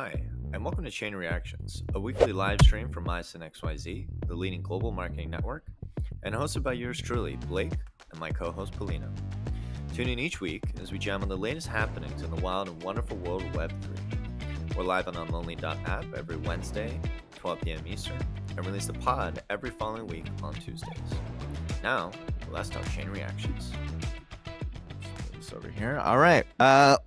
Hi, and welcome to Chain Reactions, a weekly live stream from Myosin XYZ, the leading global marketing network, and hosted by yours truly, Blake, and my co-host, Polina. Tune in each week as we jam on the latest happenings in the wild and wonderful world of Web3. We're live on unlonely.app every Wednesday, 12 p.m. Eastern, and release the pod every following week on Tuesdays. Now, let's talk Chain Reactions. Over here. All right.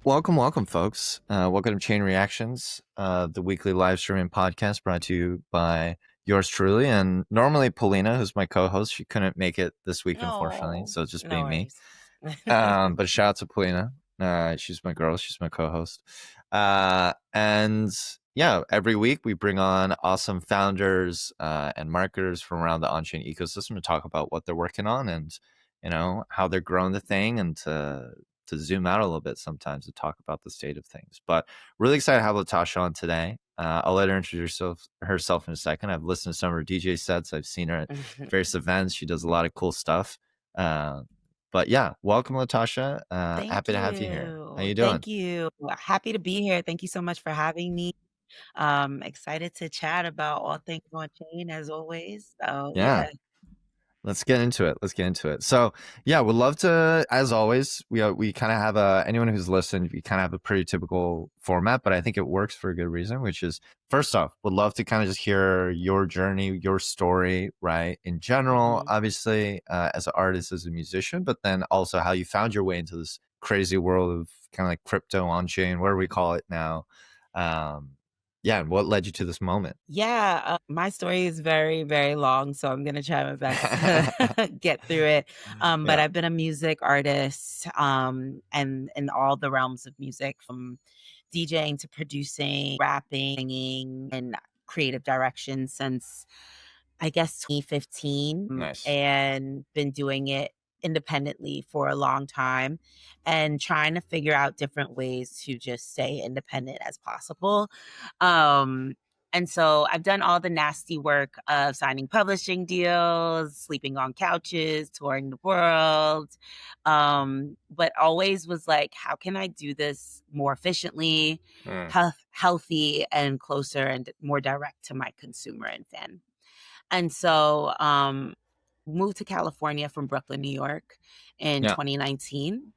Welcome, folks. Welcome to Chain Reactions, the weekly live streaming podcast brought to you by yours truly. And normally Polina, who's my co-host, she couldn't make it this week, unfortunately. So it's just being me. But shout out to Polina. She's my girl. She's my co-host. And yeah, every week we bring on awesome founders and marketers from around the onchain ecosystem to talk about what they're working on and, you know, how they're growing the thing and to zoom out a little bit sometimes to talk about the state of things. But really excited to have Latashá on today. I'll let her introduce herself in a second. I've listened to some of her DJ sets. I've seen her at various events. She does a lot of cool stuff. But yeah, welcome, Latashá. Happy to have you here. How you doing? Thank you. Happy to be here. Thank you so much for having me. Excited to chat about all things on chain as always. So yeah. Let's get into it. So yeah, we'd love to, as always, we kind of have anyone who's listened, we kind of have a pretty typical format, but I think it works for a good reason, which is, first off, would love to kind of just hear your journey, your story, right? In general, obviously, as an artist, as a musician, but then also how you found your way into this crazy world of kind of like crypto on-chain, whatever we call it now. Yeah, what led you to this moment? Yeah, my story is very, very long, so I'm gonna try my best to get through it. But I've been a music artist, and in all the realms of music, from DJing to producing, rapping, singing, and creative direction since, I guess, 2015. Nice. And been doing it independently for a long time and trying to figure out different ways to just stay independent as possible. And so I've done all the nasty work of signing publishing deals, sleeping on couches, touring the world. But always was like, how can I do this more efficiently, healthy, and closer and more direct to my consumer and fan? And so moved to California from Brooklyn, New York in 2019,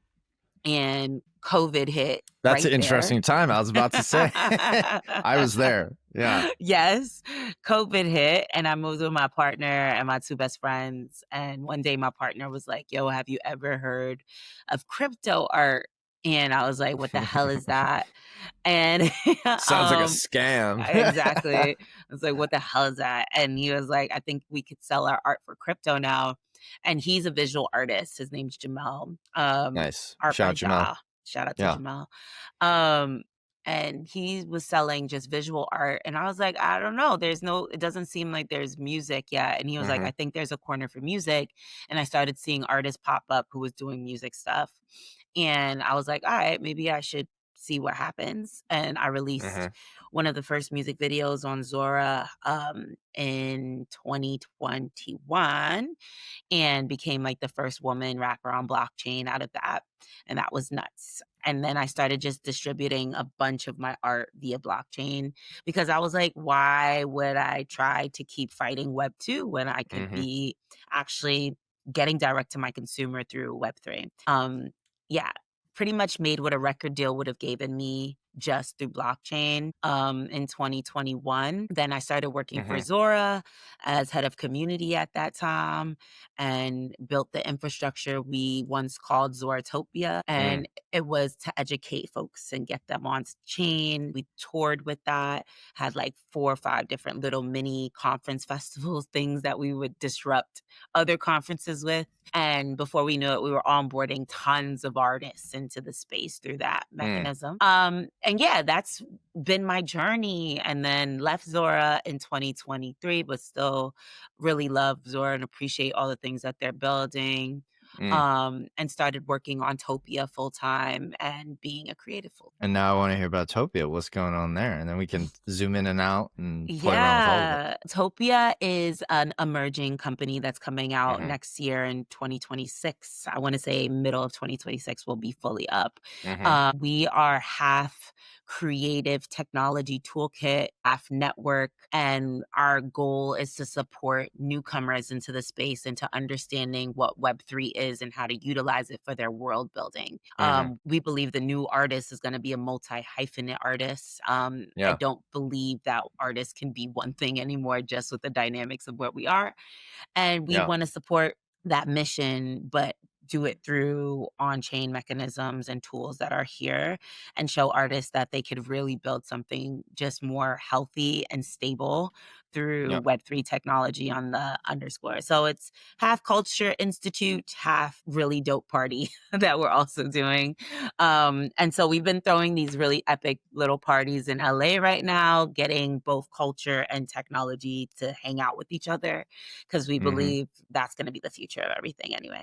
and COVID hit. That's an interesting time. I was about to say. I was there. Yeah. Yes. COVID hit, and I moved with my partner and my two best friends. And one day my partner was like, yo, have you ever heard of crypto art? And I was like, what the hell is that? And sounds like a scam. Exactly. I was like, what the hell is that? And he was like, I think we could sell our art for crypto now. And he's a visual artist. His name's Jamel. Nice. Shout out to Jamel. And he was selling just visual art. And I was like, I don't know. It doesn't seem like there's music yet. And he was like, I think there's a corner for music. And I started seeing artists pop up who was doing music stuff. And I was like, all right, maybe I should see what happens. And I released one of the first music videos on Zora in 2021 and became like the first woman rapper on blockchain out of that. And that was nuts. And then I started just distributing a bunch of my art via blockchain because I was like, why would I try to keep fighting Web 2 when I could be actually getting direct to my consumer through Web3? Yeah, pretty much made what a record deal would have given me just through blockchain in 2021. Then I started working for Zora as head of community at that time and built the infrastructure we once called Topia. And it was to educate folks and get them on chain. We toured with that, had like 4 or 5 different little mini conference festivals, things that we would disrupt other conferences with. And before we knew it, we were onboarding tons of artists into the space through that mechanism. And yeah, that's been my journey. And then left Zora in 2023, but still really love Zora and appreciate all the things that they're building. Mm. and started working on Topia full time and being a creative full. And now I want to hear about Topia. What's going on there? And then we can zoom in and out and play around with all of it. Yeah. Topia is an emerging company that's coming out Mm-hmm. next year in 2026. I want to say middle of 2026 will be fully up. Mm-hmm. We are half creative technology toolkit, half network, and our goal is to support newcomers into the space into understanding what Web3 is and how to utilize it for their world building. Mm-hmm. We believe the new artist is going to be a multi-hyphenate artist. I Yeah. don't believe that artists can be one thing anymore just with the dynamics of where we are. And we Yeah. want to support that mission, but do it through on-chain mechanisms and tools that are here and show artists that they could really build something just more healthy and stable through Yeah. Web3 technology on the underscore. So it's half culture institute, half really dope party that we're also doing. And so we've been throwing these really epic little parties in LA right now, getting both culture and technology to hang out with each other because we Mm-hmm. believe that's going to be the future of everything anyway.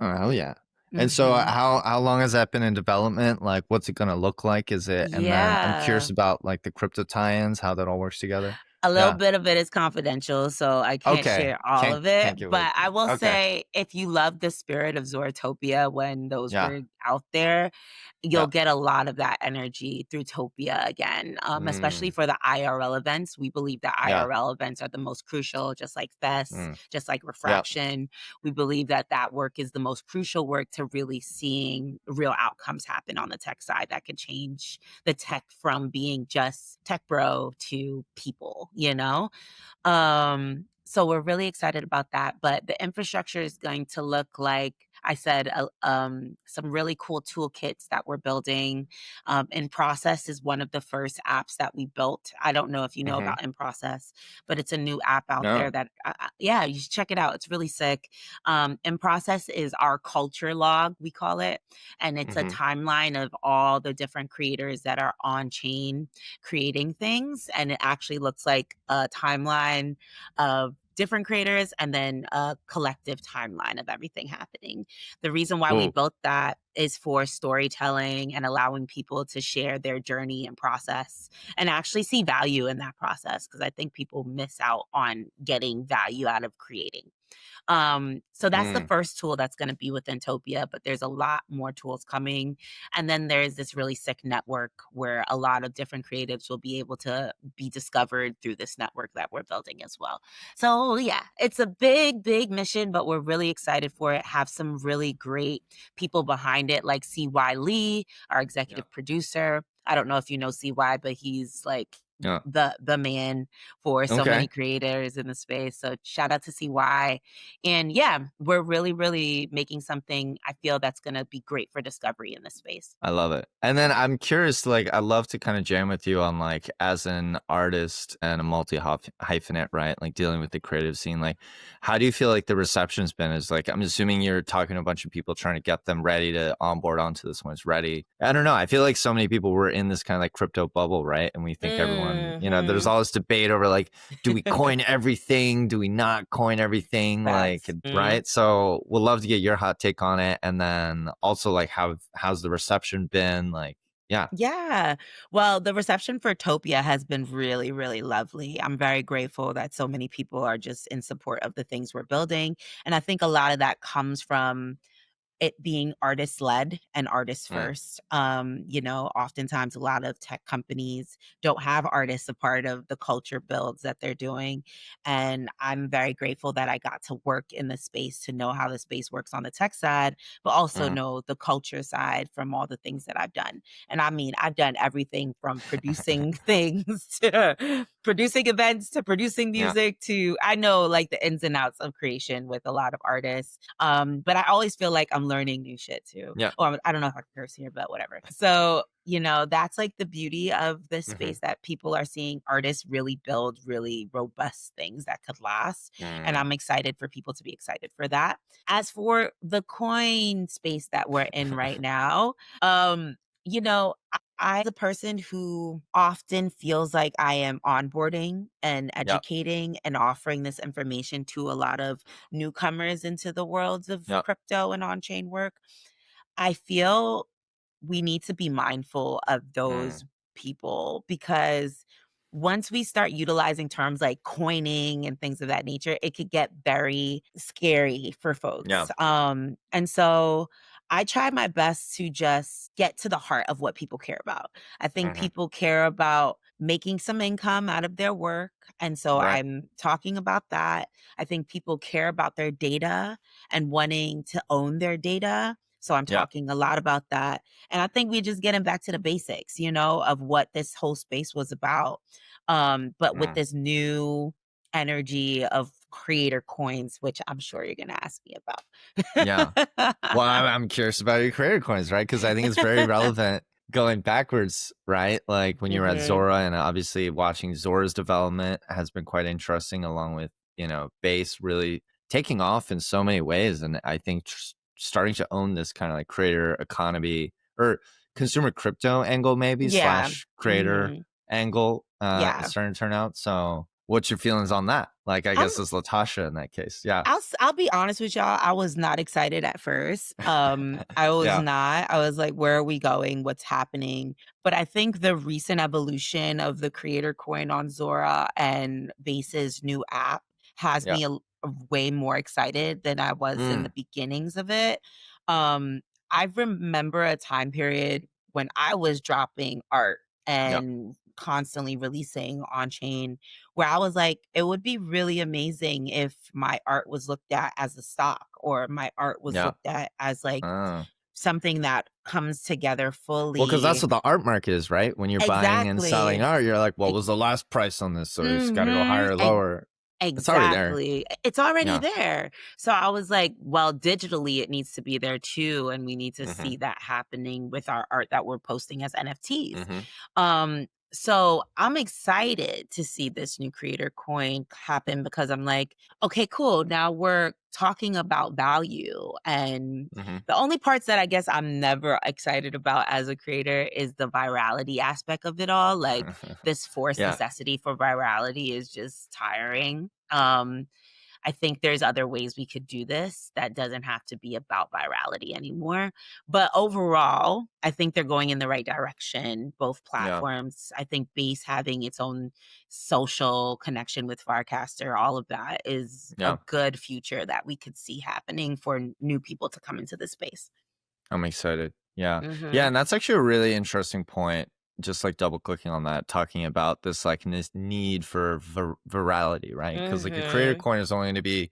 Oh, hell yeah. And so Mhm. how long has that been in development? Like, what's it gonna look like? Is it and then I'm curious Yeah. about, like, the crypto tie-ins, how that all works together. A little Yeah. bit of it is confidential, so I can't Okay. share all Can't of it, can't give away but too I much. will Okay. say if you love the spirit of Zoratopia when those Yeah. were out there, you'll Yeah. get a lot of that energy through Topia again, especially Mm. for the IRL events. We believe that Yeah. IRL events are the most crucial, just like fests, Mm. just like Yeah. refraction. We believe that that work is the most crucial work to really seeing real outcomes happen on the tech side that could change the tech from being just tech bro to people, you know? So we're really excited about that. But the infrastructure is going to look like I said, some really cool toolkits that we're building. In Process is one of the first apps that we built. I don't know if you know Mhm. about In Process, but it's a new app out there No. that, yeah, you should check it out. It's really sick. In Process is our culture log, we call it. And it's a Mhm. timeline of all the different creators that are on chain creating things. And it actually looks like a timeline of different creators and then a collective timeline of everything happening. The reason why we Cool. built that is for storytelling and allowing people to share their journey and process and actually see value in that process because I think people miss out on getting value out of creating. So that's the Mm. first tool that's going to be within Topia, but there's a lot more tools coming. And then there's this really sick network where a lot of different creatives will be able to be discovered through this network that we're building as well. So yeah, it's a big, big mission, but we're really excited for it. Have some really great people behind it, like CY Lee, our Yeah. executive producer. I don't know if you know CY, but he's like Yeah. the man for so many Okay. creators in the space. So shout out to CY. And yeah, we're really, really making something I feel that's going to be great for discovery in this space. I love it. And then I'm curious, like, I love to kind of jam with you on, like, as an artist and a hyphenate, right? Like dealing with the creative scene. Like, how do you feel like the reception's been? Is like, I'm assuming you're talking to a bunch of people trying to get them ready to onboard onto this when it's ready. I don't know. I feel like so many people were in this kind of like crypto bubble, right? And we think everyone, there's Hmm. all this debate over like, do we coin everything? Do we not coin everything? Like, Facts. right? So we'll love to get your hot take on it. And then also like how's the reception been? Like, yeah. Yeah. Well, the reception for Topia has been really, really lovely. I'm very grateful that so many people are just in support of the things we're building. And I think a lot of that comes from it being artist led and artist Mm. first. Oftentimes a lot of tech companies don't have artists a part of the culture builds that they're doing. And I'm very grateful that I got to work in the space to know how the space works on the tech side, but also Mhm. know the culture side from all the things that I've done. And I mean, I've done everything from producing things to producing events to producing Yeah. music to I know like the ins and outs of creation with a lot of artists. But I always feel like I'm learning new shit too. Yeah. Or I don't know if I can curse here, but whatever. So, that's like the beauty of this Mhm. space that people are seeing artists really build really robust things that could last. And Mm. I'm excited for people to be excited for that. As for the coin space that we're in right now, you know, I'm the person who often feels like I am onboarding and Yep. educating and offering this information to a lot of newcomers into the worlds of Yep. crypto and on-chain work. I feel we need to be mindful of Mm. those people because once we start utilizing terms like coining and things of that nature, it could get very scary for Yeah. folks. And so I try my best to just get to the heart of what people care about. I think Hmm. people care about making some income out of their work. And so Right. I'm talking about that. I think people care about their data and wanting to own their data. So I'm Yeah. talking a lot about that. And I think we're just getting back to the basics, of what this whole space was about. But with Mm. this new energy of creator coins, which I'm sure you're going to ask me Yeah. about. Well, I'm curious about your creator coins, right? Because I think it's very relevant going backwards, right? Like when you were at Hmm. Zora, and obviously watching Zora's development has been quite interesting, along with, Base really taking off in so many ways. And I think starting to own this kind of like creator economy or consumer crypto angle, maybe Yeah. slash creator Hmm. angle, is Yeah. starting to turn out. So, what's your feelings on that? Like, I I'm guess it's Latashá in that case. Yeah. I'll be honest with y'all, I was not excited at first. I was Yeah. not. I was like, "Where are we going? What's happening?" But I think the recent evolution of the creator coin on Zora and Base's new app has Yeah. me way more excited than I was in the Mm. beginnings of it. Um, I remember a time period when I was dropping art Yeah. and constantly releasing on chain where I was like, it would be really amazing if my art was looked at as a stock or my art was Yeah. looked at as like Oh. something that comes together Well, because that's fully. what the art market is, right? When you're buying and selling Exactly. art, you're like, "What Ex- was the last price on this?" So it's gotta go mhm. higher or lower. It's already there. Exactly. It's already Yeah. there. So I was like, well, digitally, it needs to be there too. And we need to Mhm. see that happening with our art that we're posting as NFTs. Mhm. So I'm excited to see this new creator coin happen because I'm like, okay, cool. Now we're talking about value. And Mhm. the only parts that I guess I'm never excited about as a creator is the virality aspect of it all. Like this forced Yeah. necessity for virality is just tiring. I think there's other ways we could do this that doesn't have to be about virality anymore. But overall, I think they're going in the right direction, both Yeah. platforms. I think Base having its own social connection with Farcaster, all of that is a Yeah. good future that we could see happening for new people to come into the space. I'm excited. Yeah. Yeah, Mhm. and that's actually a really interesting point, just, like, double clicking on that, talking about this, like, this need for virality, right? Because like, a creator Mhm. coin is only gonna be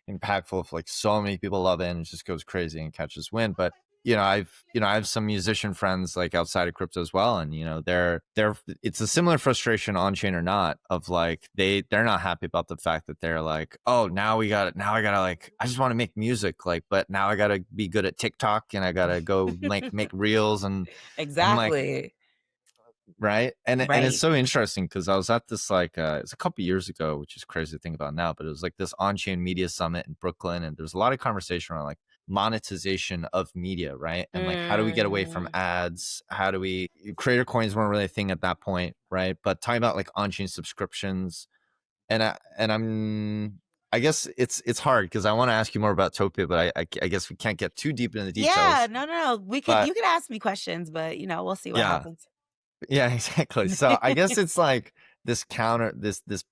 impactful if like so many people love it and it just goes crazy and catches wind. But I have some musician friends like outside of crypto as well, and they're it's a similar frustration on chain or not of like they're not happy about the fact that they're like, oh, now I gotta like I just want to make music, like, but now I gotta be good at TikTok and I gotta go like make reels. And I'm like, Exactly. right. And it's Right. so interesting because I was at this like it's a couple years ago, which is crazy to think about now, but it was like this on-chain media summit in Brooklyn, and there's a lot of conversation around like monetization of media, right? And like how do we get away from Mm. ads? How do we creator coins weren't really a thing at that point, right? But talking about like on-chain subscriptions, I guess it's hard because I want to ask you more about Topia, but I guess we can't get too deep into the Yeah, details. no, no, no. We could But you could ask me questions, but we'll see what yeah, happens. yeah, exactly. So I guess it's like this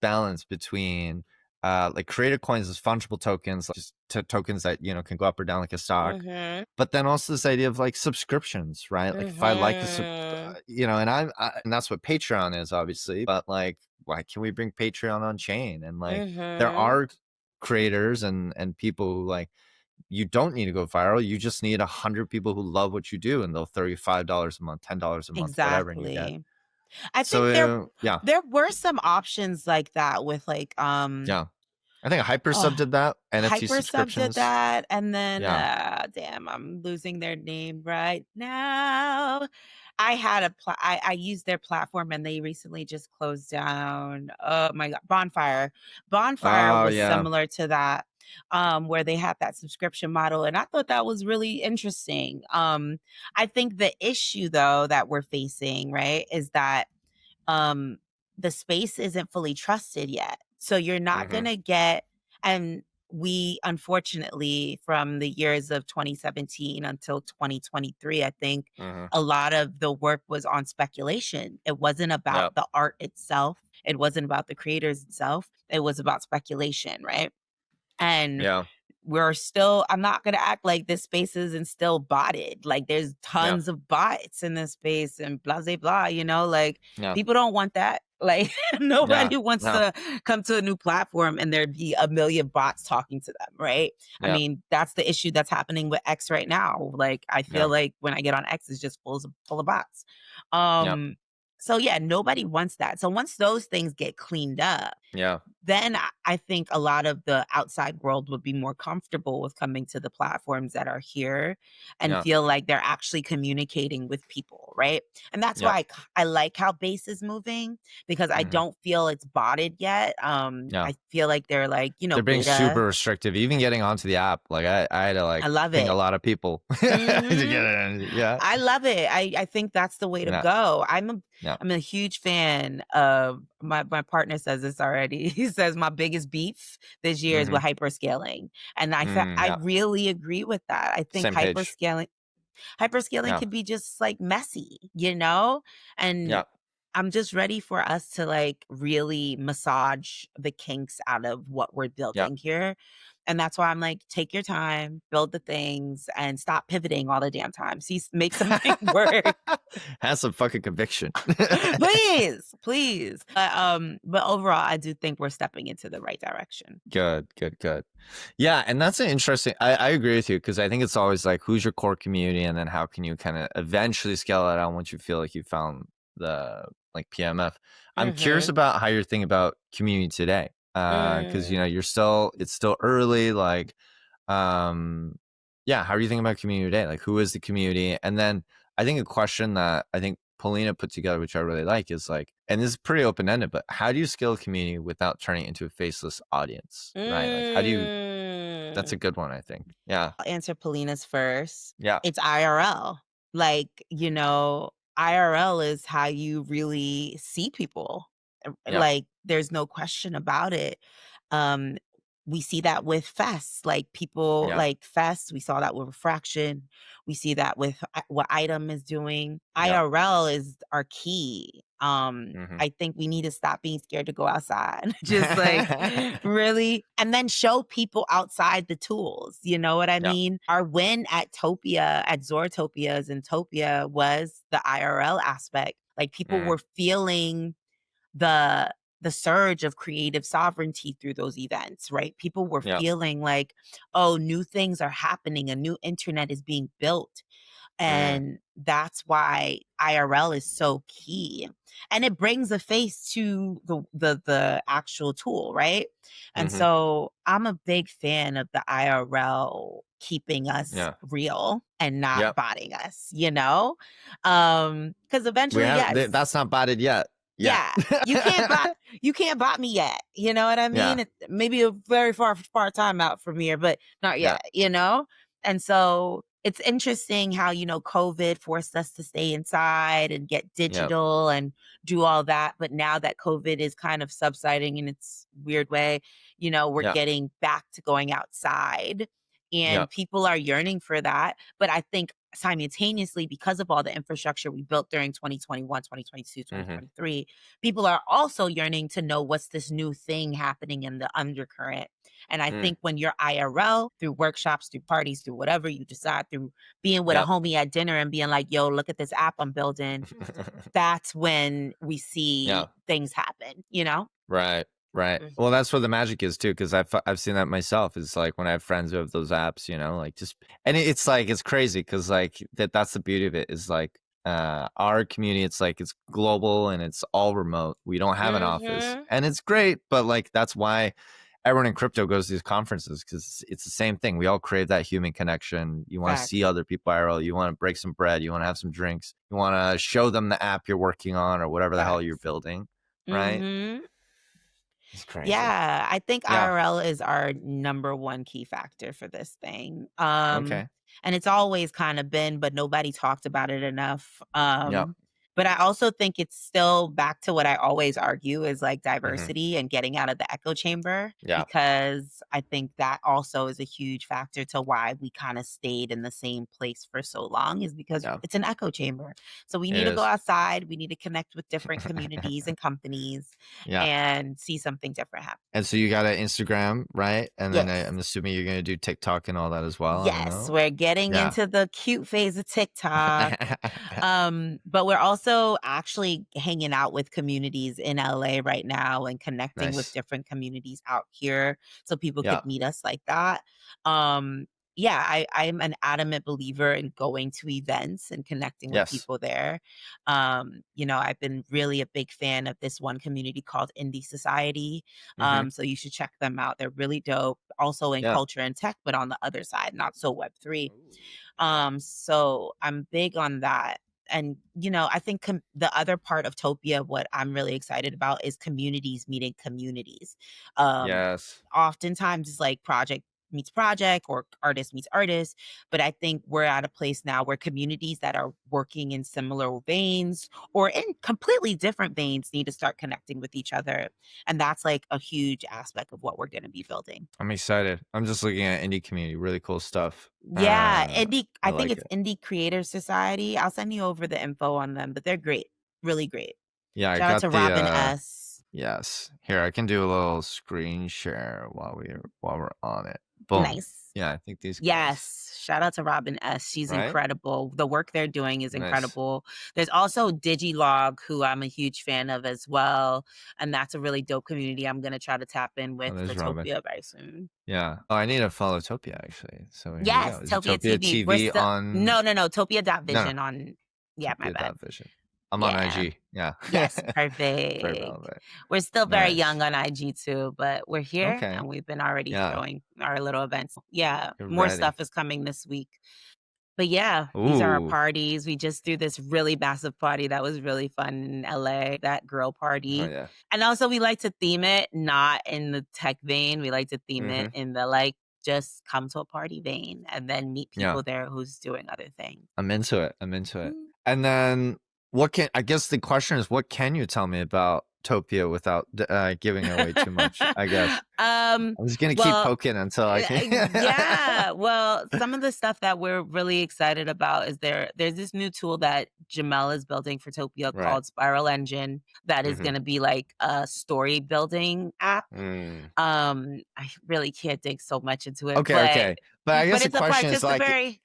balance between like creator coins as fungible tokens, like just tokens that can go up or down like a stock, Mhm. but then also this idea of like subscriptions, right? Like if I like Mhm. and and that's what Patreon is obviously, but like why can we bring Patreon on chain? And like there Mhm. are creators and people who like you don't need to go viral. You just need 100 people who love what you do, and they'll throw you $5 a month, $10 a month, whatever, and you get. Exactly. I think there So yeah, there were some options like that with like yeah. I think Hypersub oh, did that. NFT Hypersub did subscriptions. that, and then Yeah. damn, I'm losing their name right now. I used their platform and they recently just closed down. Oh my god, Bonfire. Bonfire Oh was yeah. similar to that. where they have that subscription model. And I thought that was really interesting. I think the issue though that we're facing, right, is that um the space isn't fully trusted yet. So you're not Mm-hmm. going to get, and we unfortunately from the years of 2017 until 2023, I think Mm-hmm. a lot of the work was on speculation. It wasn't Yep. about the art itself. It wasn't about the creators itself. It was about speculation, right? And Yeah. we're still, I'm not going to act like this space isn't still botted. Like there's Yeah. tons of bots in this space and blah, blah, blah, like Yeah. people don't want that. Like Yeah. nobody wants No. to come to a new platform and there be a million bots talking to them, right? I Yeah. mean, that's the issue that's happening with X right now. Like I feel Yeah. like when I get on X, it's just full of bots. Yeah. So yeah, nobody wants that. So once those things get cleaned up, Yeah. then I think a lot of the outside world would be more comfortable with coming to the platforms that are here and Yeah. feel like they're actually communicating with people, right? And that's Yeah. why I like how base is moving, because I Mm-hmm. don't feel it's botted yet. Yeah. I feel like they're like, They're being beta. super restrictive. Even getting onto the app, like I had to like I love ping a it. lot of people to get Mhm. in. Yeah. I love it. I think that's the way to Yeah. go. Yeah. I'm a huge fan of my partner says this already. He says my biggest beef this year is Mm-hmm. with hyperscaling. And I Yeah. really agree with that. I think Same page. hyperscaling Yeah. can be just like messy, and Yeah. I'm just ready for us to like really massage the kinks out of what we're Yeah. building here. And that's why I'm like, take your time, build the things, and stop pivoting all the damn time. See, make something work. Has some fucking conviction. Please, please. But overall, I do think we're stepping into the right direction. Good. Yeah, and that's an interesting. I agree with you because I think it's always like who's your core community, and then how can you kind of eventually scale it out once you feel like you found the like PMF. I'm curious Mm-hmm. about how you're thinking about community today, because it's still early. Like, yeah, how are you thinking about community today? Like, who is the community? And then I think a question that I think Paulina put together, which I really like, is like, and this is pretty open ended, but how do you scale a community without turning it into a faceless audience, right? Like, how do you? That's a good one, I think. Yeah. I'll answer Polina's first. Yeah. It's IRL. Like, IRL is how you really see people. Yeah. Like, there's no question about it. Um, we see that with fests, like people Yeah. like fests. We saw that with refraction. We see that with what Item is doing. Yeah. IRL is our key. Mhm. I think we need to stop being scared to go outside. Just like really, and then show people outside the tools. You know what I Yeah. mean? Our win at Topia, at Zoratopias in Topia, was the IRL aspect. Like people Mhm. were feeling the surge of creative sovereignty through those events, right? People were Yeah. feeling like, oh, new things are happening, a new internet is being built. And that's why IRL is so key. And it brings a face to the actual tool, right? And Mhm. so I'm a big fan of the IRL keeping us Yeah. real and not Yep. botting us, because We eventually, have yes. that's not botted yet. Yeah, you can't bot me yet. You know what I mean? Yeah. It maybe a very far time out from here, but not Yeah. yet. And so it's interesting how, COVID forced us to stay inside and get digital and do all that. But now that COVID is kind of subsiding in its weird way, we're Yeah. getting back to going outside, Yeah. and people are yearning for that. But I think simultaneously, because of all the infrastructure we built during 2021, 2022, 2023, people are also yearning to know what's this new thing happening in the undercurrent. And I think when you're IRL, through workshops, through parties, through whatever you decide, through being with a Yep. homie at dinner and being like, yo, look at this app I'm building, that's when we see Yeah. things happen, Right. Mhm. Well, that's where the magic is too, because I've seen that myself. It's like when I have friends who have those apps, like just, and it's like it's crazy because like that's the beauty of it is like our community. It's like it's global and it's all remote. We don't have an office, Mhm. and it's great. But like that's why everyone in crypto goes to these conferences because it's the same thing. We all crave that human connection. You want to see other people IRL. You want to break some bread. You want to have some drinks. You want to show them the app you're working on or whatever the hell you're building, right? Mhm. It's crazy. Yeah, I think Yeah. IRL is our number one key factor for this thing. Okay. And it's always kind of been, but nobody talked about it enough. Yeah. But I also think it's still back to what I always argue is like Hmm. diversity and getting out of the echo chamber, Yeah. because I think that also is a huge factor to why we kind of stayed in the same place for so long, is because Yeah. it's an echo chamber. So we It need to go is. outside, we need to connect with different communities and companies Yeah. and see something different happen. And so you got an Instagram, right? And then Yes. I'm assuming you're gonna do TikTok and all that as well. I don't Yes, know. we're getting Yeah. into the cute phase of TikTok. But we're also actually hanging out with communities in LA right now and connecting with Nice. different communities out here so people Yeah. could meet us like that. Um, yeah, I'm an adamant believer in going to events and connecting with Yes. people there. I've been really a big fan of this one community called Indie Society. Hmm. So you should check them out. They're really dope. Also in Yeah. culture and tech, but on the other side, not so Web3. Ooh. Yeah. So I'm big on that. And, I think the other part of Topia, what I'm really excited about is communities meeting communities. Um, Yes. Oftentimes it's like project meets project or artist meets artist. But I think we're at a place now where communities that are working in similar veins or in completely different veins need to start connecting with each other. And that's like a huge aspect of what we're going to be building. I'm excited. I'm just looking at indie community, really cool stuff. Yeah, indie I I think like it's it. Indie Creator Society. I'll send you over the info on them, but they're great. Really great. Yeah, I Shout out got to the Robin S. yes. Here, I can do a little screen share while we're on it. Boom. Nice. Yeah, I think these guys, Yes. Shout out to Robin S. She's right? incredible. The work they're doing is Nice. incredible. There's also Digilog, who I'm a huge fan of as well. And that's a really dope community I'm going to try to tap in Oh, with there's for Robin. Topia very soon. Yeah. Oh, I need to follow Topia actually. So here we go. Yes, Is it Topia Topia TV. We're TV still on? no, Topia No, no. Vision on, yeah, my Topia bad. dot vision. I'm on Yeah. IG. Yeah. Yes, Very perfect. relevant. We're still very young Nice. on IG too, but we're here Okay. and we've been already Yeah. throwing our little events. Yeah, You're more ready. stuff is coming this week. But yeah, these are our Ooh. parties. We just threw this really massive party that was really fun in LA, that girl Oh party. yeah. And also we like to theme it not in the tech vein. We like to theme it Mm-hmm. in the like just come to a party vein and then meet Yeah. people there who's doing other things. I'm into it. I'm into it. Mm. And then I guess the question is, what can you tell me about Topia without giving away too much? I guess um, I'm just gonna keep well, poking until I can. yeah. Well, some of the stuff that we're really excited about is there's this new tool that Jamel is building for Topia Right. called Spiral Engine that is Mm-hmm. going to be like a story building app. Mm. I really can't dig so much into it, Okay. but Okay. But I guess the it's a question is like, participatory.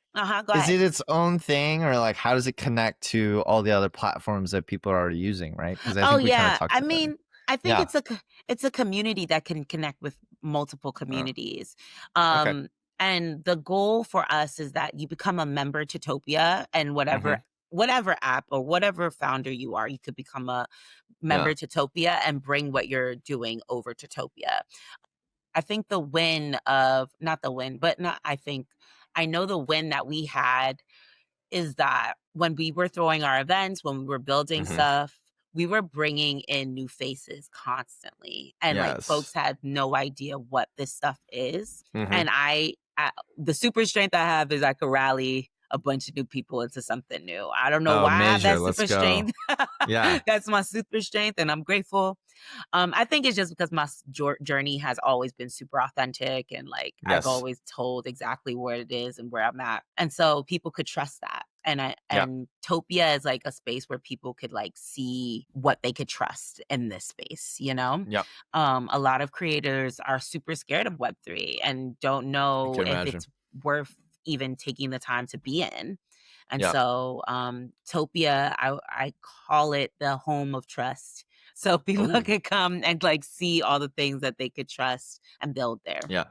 Go is ahead. it its own thing, or like how does it connect to all the other platforms that people are already using? Right? Because I Oh think we kind of yeah. talked I about that. mean, I think Yeah. it's a community that can connect with multiple Uh, communities. okay. And the goal for us is that you become a member to Topia and Mm-hmm. whatever app or whatever founder you are, you could become a Yeah. member to Topia and bring what you're doing over to Topia. I think the win of not the win, but not I think I know the win that we had is that when we were throwing our events, when we were building Mm-hmm. stuff, we were bringing in new faces constantly. And like folks Yes. had no idea what this stuff is. Mm-hmm. And the super strength I have is I could rally a bunch of new people into something new. I don't know Oh, why I have major. that Let's super go. strength. Yeah. That's my super strength, and I'm grateful. I think it's just because my journey has always been super authentic and like I've Yes. always told exactly where it is and where I'm at. And so people could trust that. Yeah. And Topia is like a space where people could like see what they could trust in this space, you know? Yeah. A lot of creators are super scared of Web3 and don't I know can if imagine. it's worth even taking the time to be in. And Yeah. so Topia, I call it the home of trust. So people Oh. could come and like see all the things that they could trust and build there. Yeah.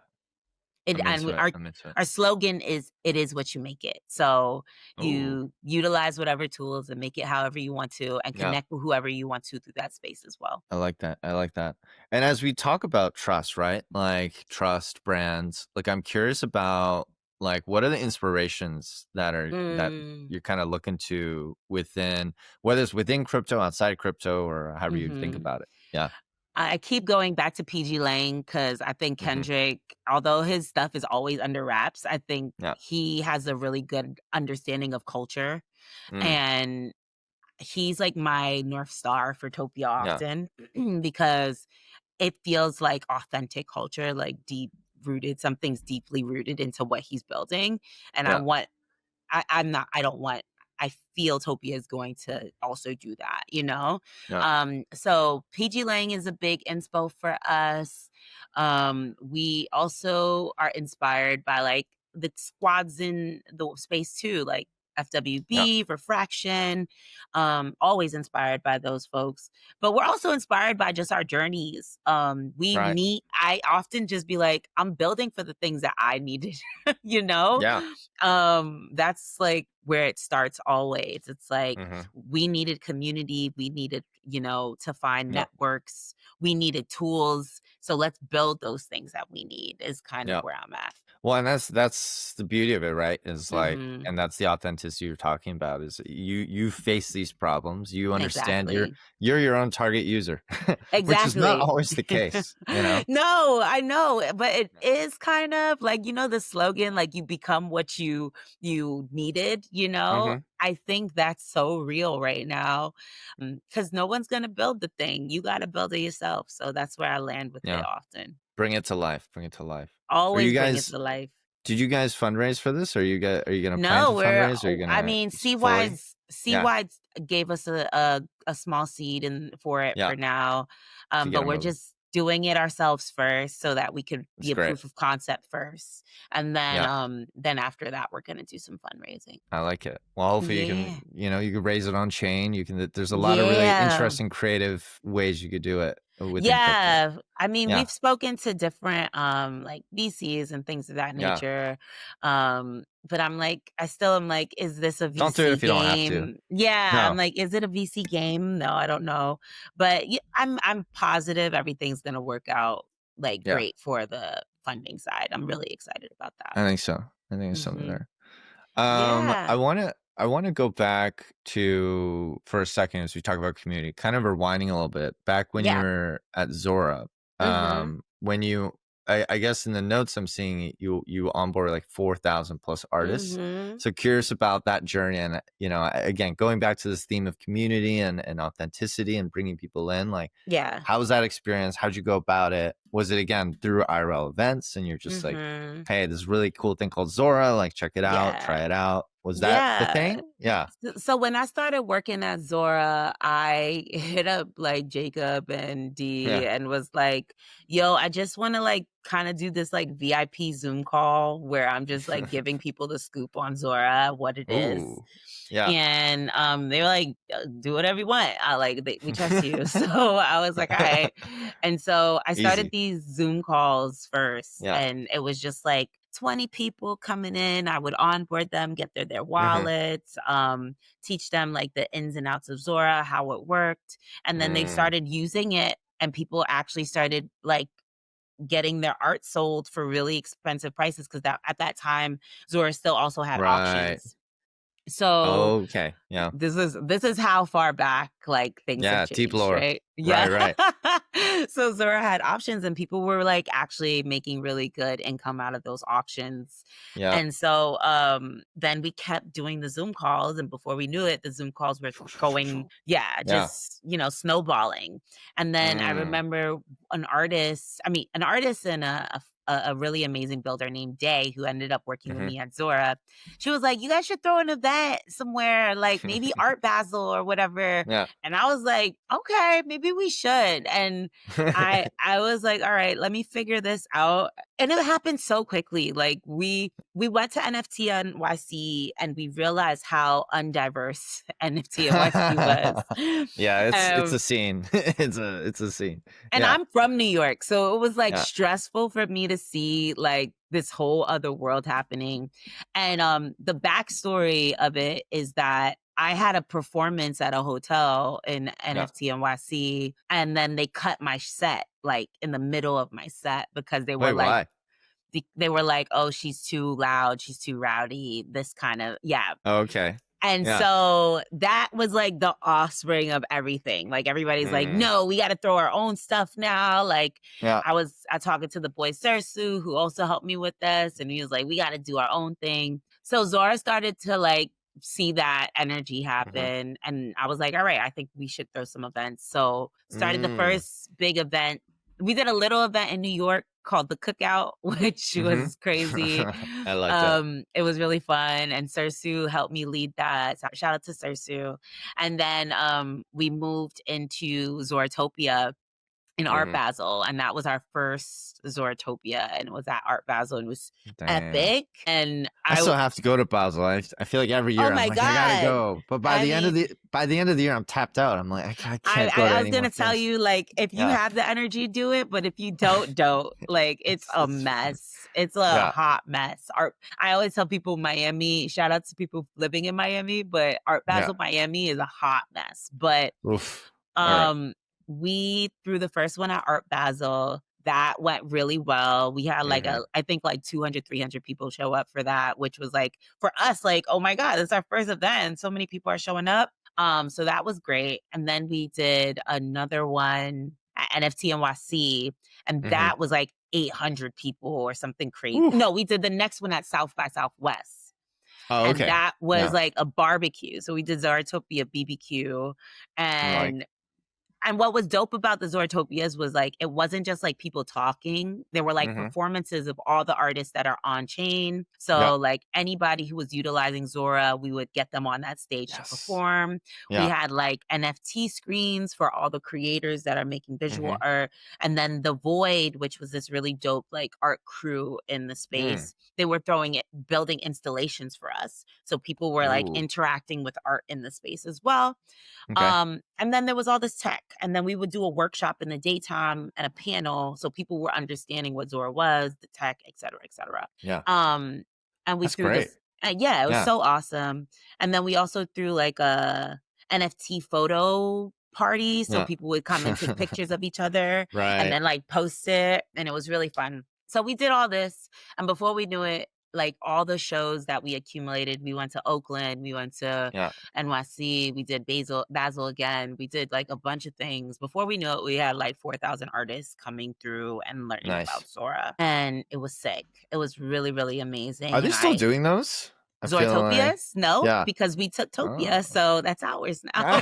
I'm And into it. I'm into it. our slogan is "It is what you make it." So Oh. you utilize whatever tools and make it however you want to, and Yeah. connect with whoever you want to through that space as well. I like that. I like that. And as we talk about trust, right? Like trust brands, like I'm curious about like what are the inspirations that Mm, you're kind of looking to within, whether it's within crypto, outside crypto, or however you think hmm about it. Yeah. I keep going back to PG Lang because I think Hmm. Kendrick, although his stuff is always under wraps, I think Yeah. he has a really good understanding of culture, Mm. and he's like my North Star for Topia Yeah. often because it feels like authentic culture, like deep rooted, something's deeply rooted into what he's building, and Yeah. I don't want I feel Topia is going to also do that, you know? Yeah. So PG Lang is a big inspo for us. We also are inspired by like the squads in the space too, like Yeah. FWB, Refraction, always inspired by those folks. But we're also inspired by just our journeys. We Right. meet, I often just be like, I'm building for the things that I needed, you know? Yeah. That's like where it starts always. It's like Hmm. we needed community, we needed, to find Yeah. networks, we needed tools. So let's build those things that we need is kind of Yeah. where I'm at. Well, and that's the beauty of it, right? Is like, Mhm. and that's the authenticity you're talking about. Is you face these problems, you understand Exactly. you're your own target user, which is not Exactly. always the case, you know. No, I know, but it Yeah. is kind of like, the slogan, like you become what you needed, you know? Hmm. I think that's so real right now. Because no one's gonna build the thing. You gotta build it yourself. So that's where I land with it Yeah. often. Bring it to life. Bring it to life. Are you Always bring it guys? to life. Did you guys fundraise for this? Are you gonna plan to No, fundraise? Or are you I gonna mean, fully? Yeah. Seawise gave us a small seed for it Yeah. for now, To get but them we're moving. just doing it ourselves first so that we could That's be a great. proof of concept first, and Yeah. then after that, we're gonna do some fundraising. I like it. Well, hopefully you can, Yeah. you can raise it on chain. You can, there's a lot of really Yeah. interesting creative ways you could do it within crypto. Yeah, I mean, Yeah. we've spoken to different, like, VCs and things of that Yeah. nature, but I'm like I still am like, "Is this a Don't do it VC if you don't have to. game?" Yeah, I'm No. like, "Is it a VC game?" No, I don't know, but I'm positive everything's gonna work out, like, Yeah. great for the funding side. I'm really excited about that. I think so. I think it's something Mhm. there. Yeah. I wanna go back to for a second as we talk about community, kind of rewinding a little bit. Back when you Yeah. were at Zora, Mhm. when you I guess in the notes I'm seeing you onboard like 4,000 plus artists. Mhm. So curious about that journey and, again, going back to this theme of community and authenticity and bringing people in, like, Yeah. how was that experience? How'd you go about it? Was it again through IRL events and you're just like, Mhm. hey, this really cool thing called Zora, like check it out, Yeah. try it out. Was that the Yeah. thing? Yeah. So when I started working at Zora, I hit up like Jacob and D Yeah. and was like, yo, I just want to like kind of do this like VIP Zoom call where I'm just like giving people the scoop on Zora, what it is. Ooh. Yeah. And they were like, do whatever you want. We trust you." So I was like, all right. And so I started Easy. these Zoom calls first, Yeah. and it was just like 20 people coming in. I would onboard them, get their Hmm. wallets, teach them like the ins and outs of Zora, how it worked. And then they Mm, started using it, and people actually started like getting their art sold for really expensive prices because that at that time Zora still also had right. auctions. So Okay. Yeah. this is how far back, like, things have Yeah. Deep changed, lore. right? Right. Yeah. Right. So Zora had options and people were, like, actually making really good income out of those auctions. Yeah. And so, then we kept doing the Zoom calls, and before we knew it, the Zoom calls were going yeah, Yeah. just, snowballing. And then I Mm. remember an artist and a really amazing builder named Day who ended up working with Hmm. me at Zora. She was like, "You guys should throw an event somewhere, like maybe Art Basel or whatever." Yeah. And I was like, "Okay, maybe we should." And I was like, "All right, let me figure this out." And it happened so quickly. Like we went to NFT NYC and we realized how undiverse NFT NYC was. Yeah. It's Um, a scene. It's a scene. and Yeah. I'm from New York, so it was, like, Yeah. stressful for me to see, like, this whole other world happening, and, the backstory of it is that I had a performance at a hotel in Yeah. NFT NYC, and then they cut my set, like, in the middle of my set because Wait. Why? they were like, "Oh, she's too loud, she's too rowdy," this kind of yeah. Oh, okay. And Yeah. so that was like the offspring of everything. Like everybody's like, Mm. no, we got to throw our own stuff now. Like Yeah. I talking to the boy Sersu, who also helped me with this, and he was like, we got to do our own thing. So Zora started to like see that energy Mhm. happen, and I was like, all right, I think we should throw some events. So started the Mm. first big event. We did a little event in New York called the Cookout, which Mhm. was crazy. I like that. It was really fun, and Sersu helped me lead that. So shout out to Sersu. And then we moved into Zoratopia in Art Mhm. Basel, and that was our first Zoratopia, and it was at Art Basel, and it was Damn. epic. And I still have to go to Basel. I feel like every oh year I'm my like, I gotta god, go. But by I the end of mean, the year, I'm tapped out. I'm like, I I, can't go I, to I was any more gonna tell things. you, like, if you Yeah. have the energy, do it. But if you don't. Like, it's a It's mess. It's a yeah. hot mess. I always tell people Miami. Shout out to people living in Miami, but Art Yeah. Basel Miami is a hot mess. But Oof. All right. we threw the first one at Art Basel. That went really well. We had like Mhm. I think like 200, 300 people show up for that, which was like for us, like, oh my God, it's our first event. So many people are showing up. So that was great. And then we did another one at NFT NYC, and Mhm. that was like 800 people or something crazy. Oof. No, we did the next one at South by Southwest. Oh, And okay. that was Yeah. like a barbecue. So we did Zaratopia BBQ, Like. and what was dope about the Zortopias was like it wasn't just like people talking. There were like Mhm. performances of all the artists that are on chain. Yeah. So like anybody who was utilizing Zora, we would get them on that stage to Yes. perform. We Yeah. had like NFT screens for all the creators that are making visual Mhm. art. And then the Void, which was this really dope like art crew in the Mm. space, they were building installations for us. So people were like Ooh. interacting with art in the space as well. Okay. And then there was all this tech. And then we would do a workshop in the daytime and a panel. So people were understanding what Zora was, the tech, et cetera, et cetera. Yeah. Um, and we That's threw great. this, yeah, it was Yeah. so awesome. And then we also threw like a NFT photo party. So Yeah. people would come and take pictures of each other and Right. then like post it. And it was really fun. So we did all this. And before we knew it, like all the shows that we accumulated, we went to Oakland, we went to Yeah. NYC, we did Basel again. We did like a bunch of things. Before we knew it, we had like 4,000 artists coming through and learning Nice. about Zora. And it was sick. It was really, really amazing. Are they And still doing those? I feel like Zoratopias? No, yeah. because we took Oh. Topia, so that's ours now.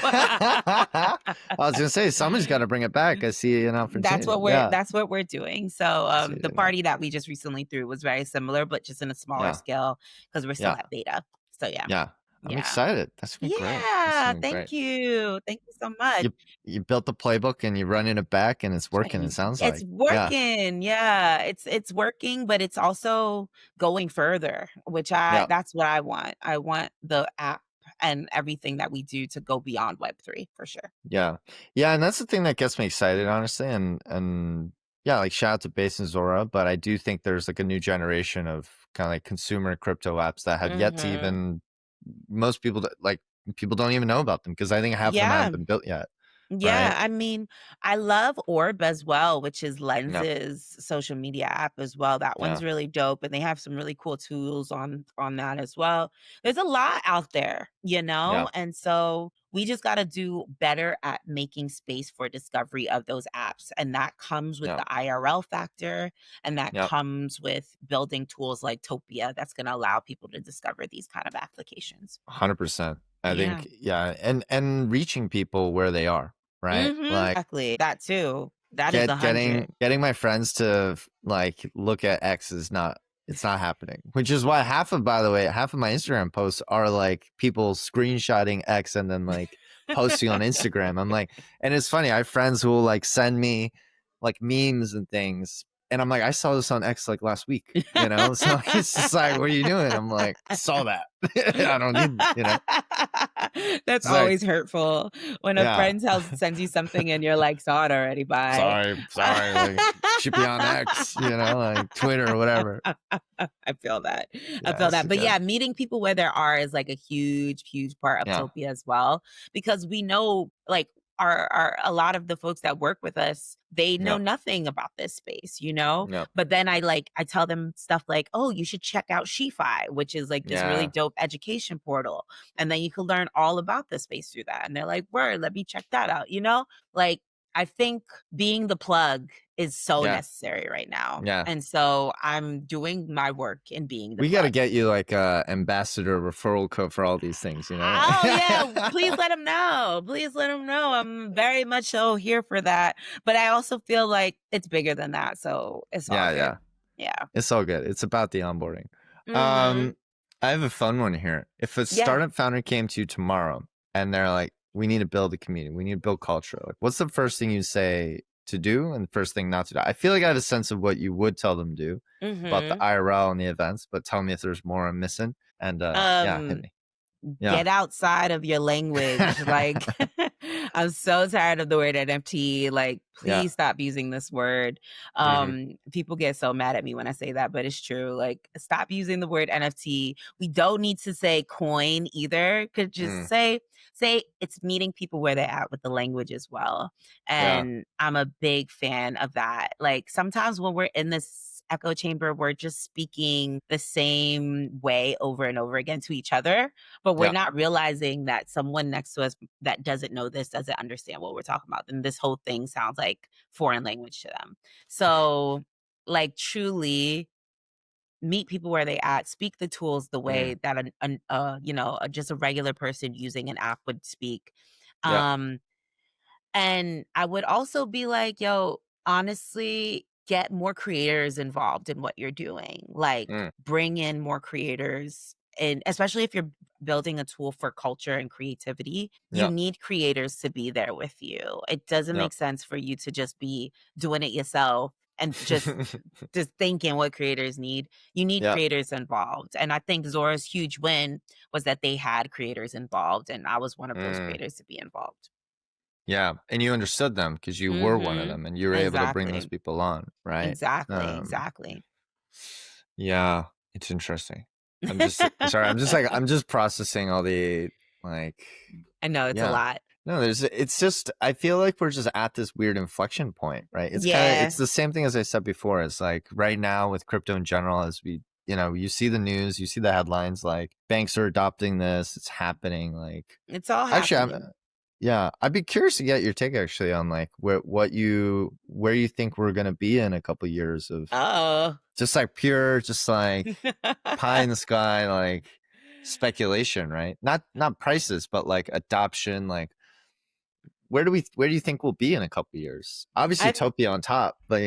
I was gonna say somebody's got to bring it back. I see an opportunity. Yeah. That's what we're doing. So I see. the party that we just recently threw was very similar, but just in a smaller Yeah. scale because we're still Yeah. at beta. So yeah. Yeah. I'm Yeah. excited. That's been great. That's Yeah. been great. Thank you. Thank you so much. You built the playbook and you're running it back and it's working. It sounds It's like. Yeah. working. Yeah. It's working, but it's also going further, which Yeah. that's what I want. I want the app and everything that we do to go beyond Web3 for sure. Yeah. Yeah. And that's the thing that gets me excited, honestly. And yeah, like shout out to Base and Zora, but I do think there's like a new generation of kind of like consumer crypto apps that have yet to Mhm. even most people that like people don't even know about them because I think half of them Yeah. haven't been built yet. Yeah, Right. I mean, I love Orb as well, which is Yeah. Lens's social media app as well. That Yeah. one's really dope, and they have some really cool tools on that as well. There's a lot out there, Yeah. and so we just got to do better at making space for discovery of those apps, and that comes with Yeah. the IRL factor, and that Yep. comes with building tools like Topia that's going to allow people to discover these kind of applications. 100%. I Yeah. think yeah, and reaching people where they are, right? Like Exactly. That too. That is 100. getting my friends to like look at X is not it's not happening. Which is why by the way, half of my Instagram posts are like people screenshotting X and then like posting on Instagram. I'm like, and it's funny, I have friends who will like send me like memes and things. And I'm like, I saw this on X like last week, you know? So it's just like, what are you doing? I'm like, I saw that. I don't need, you know. That's It's like, always hurtful when a yeah. friend sends you something and you're like, saw it already, bye. Sorry. Like, should be on X, you know, like Twitter or whatever. I feel that. I Yeah, feel it's that. But good. yeah, meeting people where there are is like a huge, huge part of Yeah. Topia as well. Because we know like are a lot of the folks that work with us, they know Yeah. nothing about this space, you know? Yeah. But then I tell them stuff like, "Oh, you should check out SheFi, which is like this really Yeah. dope education portal. And then you can learn all about the space through that." And they're like, "Word, let me check that out." You know? Like, I think being the plug is so Yeah. necessary right now. Yeah. And so I'm doing my work in being the We got to plug. get you like a ambassador referral code for all these things, you know? Oh, yeah, please let him know. Please let him know. I'm very much so here for that, but I also feel like it's bigger than that, so it's all Yeah, good. yeah. Yeah. It's all good. It's about the onboarding. Mhm. I have a fun one here. If a Yeah. startup founder came to you tomorrow and they're like, "We need to build a community. We need to build culture." Like, what's the first thing you say to do and the first thing not to do? I feel like I have a sense of what you would tell them to do about the Mhm. IRL and the events, but tell me if there's more I'm missing. And yeah, hit Um me. Yeah. Get outside of your language. Like, I'm so tired of the word NFT. Like, Yeah. please stop using this word. Hmm. People get so mad at me when I say that, but it's true. Like, stop using the word NFT. We don't need to say coin either. Could just Mm. say it's meeting people where they're at with the language as well. Yeah. And I'm a big fan of that. Like, sometimes when we're in this echo chamber, we're just speaking the same way over and over again to each other, but we're Yeah. not realizing that someone next to us that doesn't know this doesn't understand what we're talking about. And this whole thing sounds like foreign language to them. So, like, truly meet people where they at, speak the tools the Mm. way that just a regular person using an app would speak. Yeah. Um, and I would also be like, yo, honestly, get more creators involved in what you're doing. Like, Mm. bring in more creators. And especially if you're building a tool for culture and creativity, you Yeah. need creators to be there with you. It doesn't Yeah. make sense for you to just be doing it yourself and just thinking what creators need. You need Yeah. creators involved. And I think Zora's huge win was that they had creators involved, and I was one of those Mm. creators to be involved. Yeah, and you understood them because you were one of Mhm. them, and you were able to bring those Exactly. people on, right? Exactly, Um, exactly. yeah, it's interesting. I'm just sorry. I'm just like I'm just processing all the like, I know it's a yeah. lot. No, it's just I feel like we're just at this weird inflection point, right? Yeah. It's the same thing as I said before. It's like right now with crypto in general, as we you see the news, you see the headlines, like banks are adopting this, it's happening, like It's all actually, happening. yeah, I'd be curious to get your take actually on like where you think we're gonna be in a couple years of Oh. just like pure, just like pie in the sky, like speculation, right? Not prices, but like adoption. Like where do you think we'll be in a couple years? Obviously, I Topia on top, but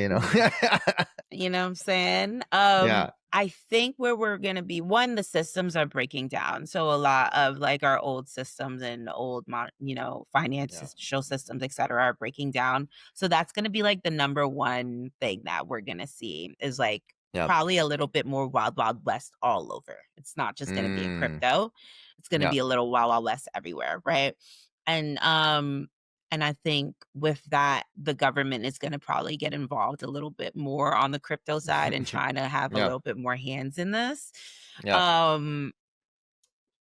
You know what I'm saying? yeah, I think where we're gonna be, one, the systems are breaking down. So a lot of like our old systems and old yeah, financial systems, et cetera, are breaking down. So that's gonna be like the number one thing that we're gonna see is like yeah, probably a little bit more wild, wild west all over. It's not just gonna be in mm, crypto. It's gonna yeah, be a little wild, wild west everywhere, right? And and I think with that, the government is gonna probably get involved a little bit more on the crypto side and trying to have a yeah, little bit more hands in this. yeah, Um,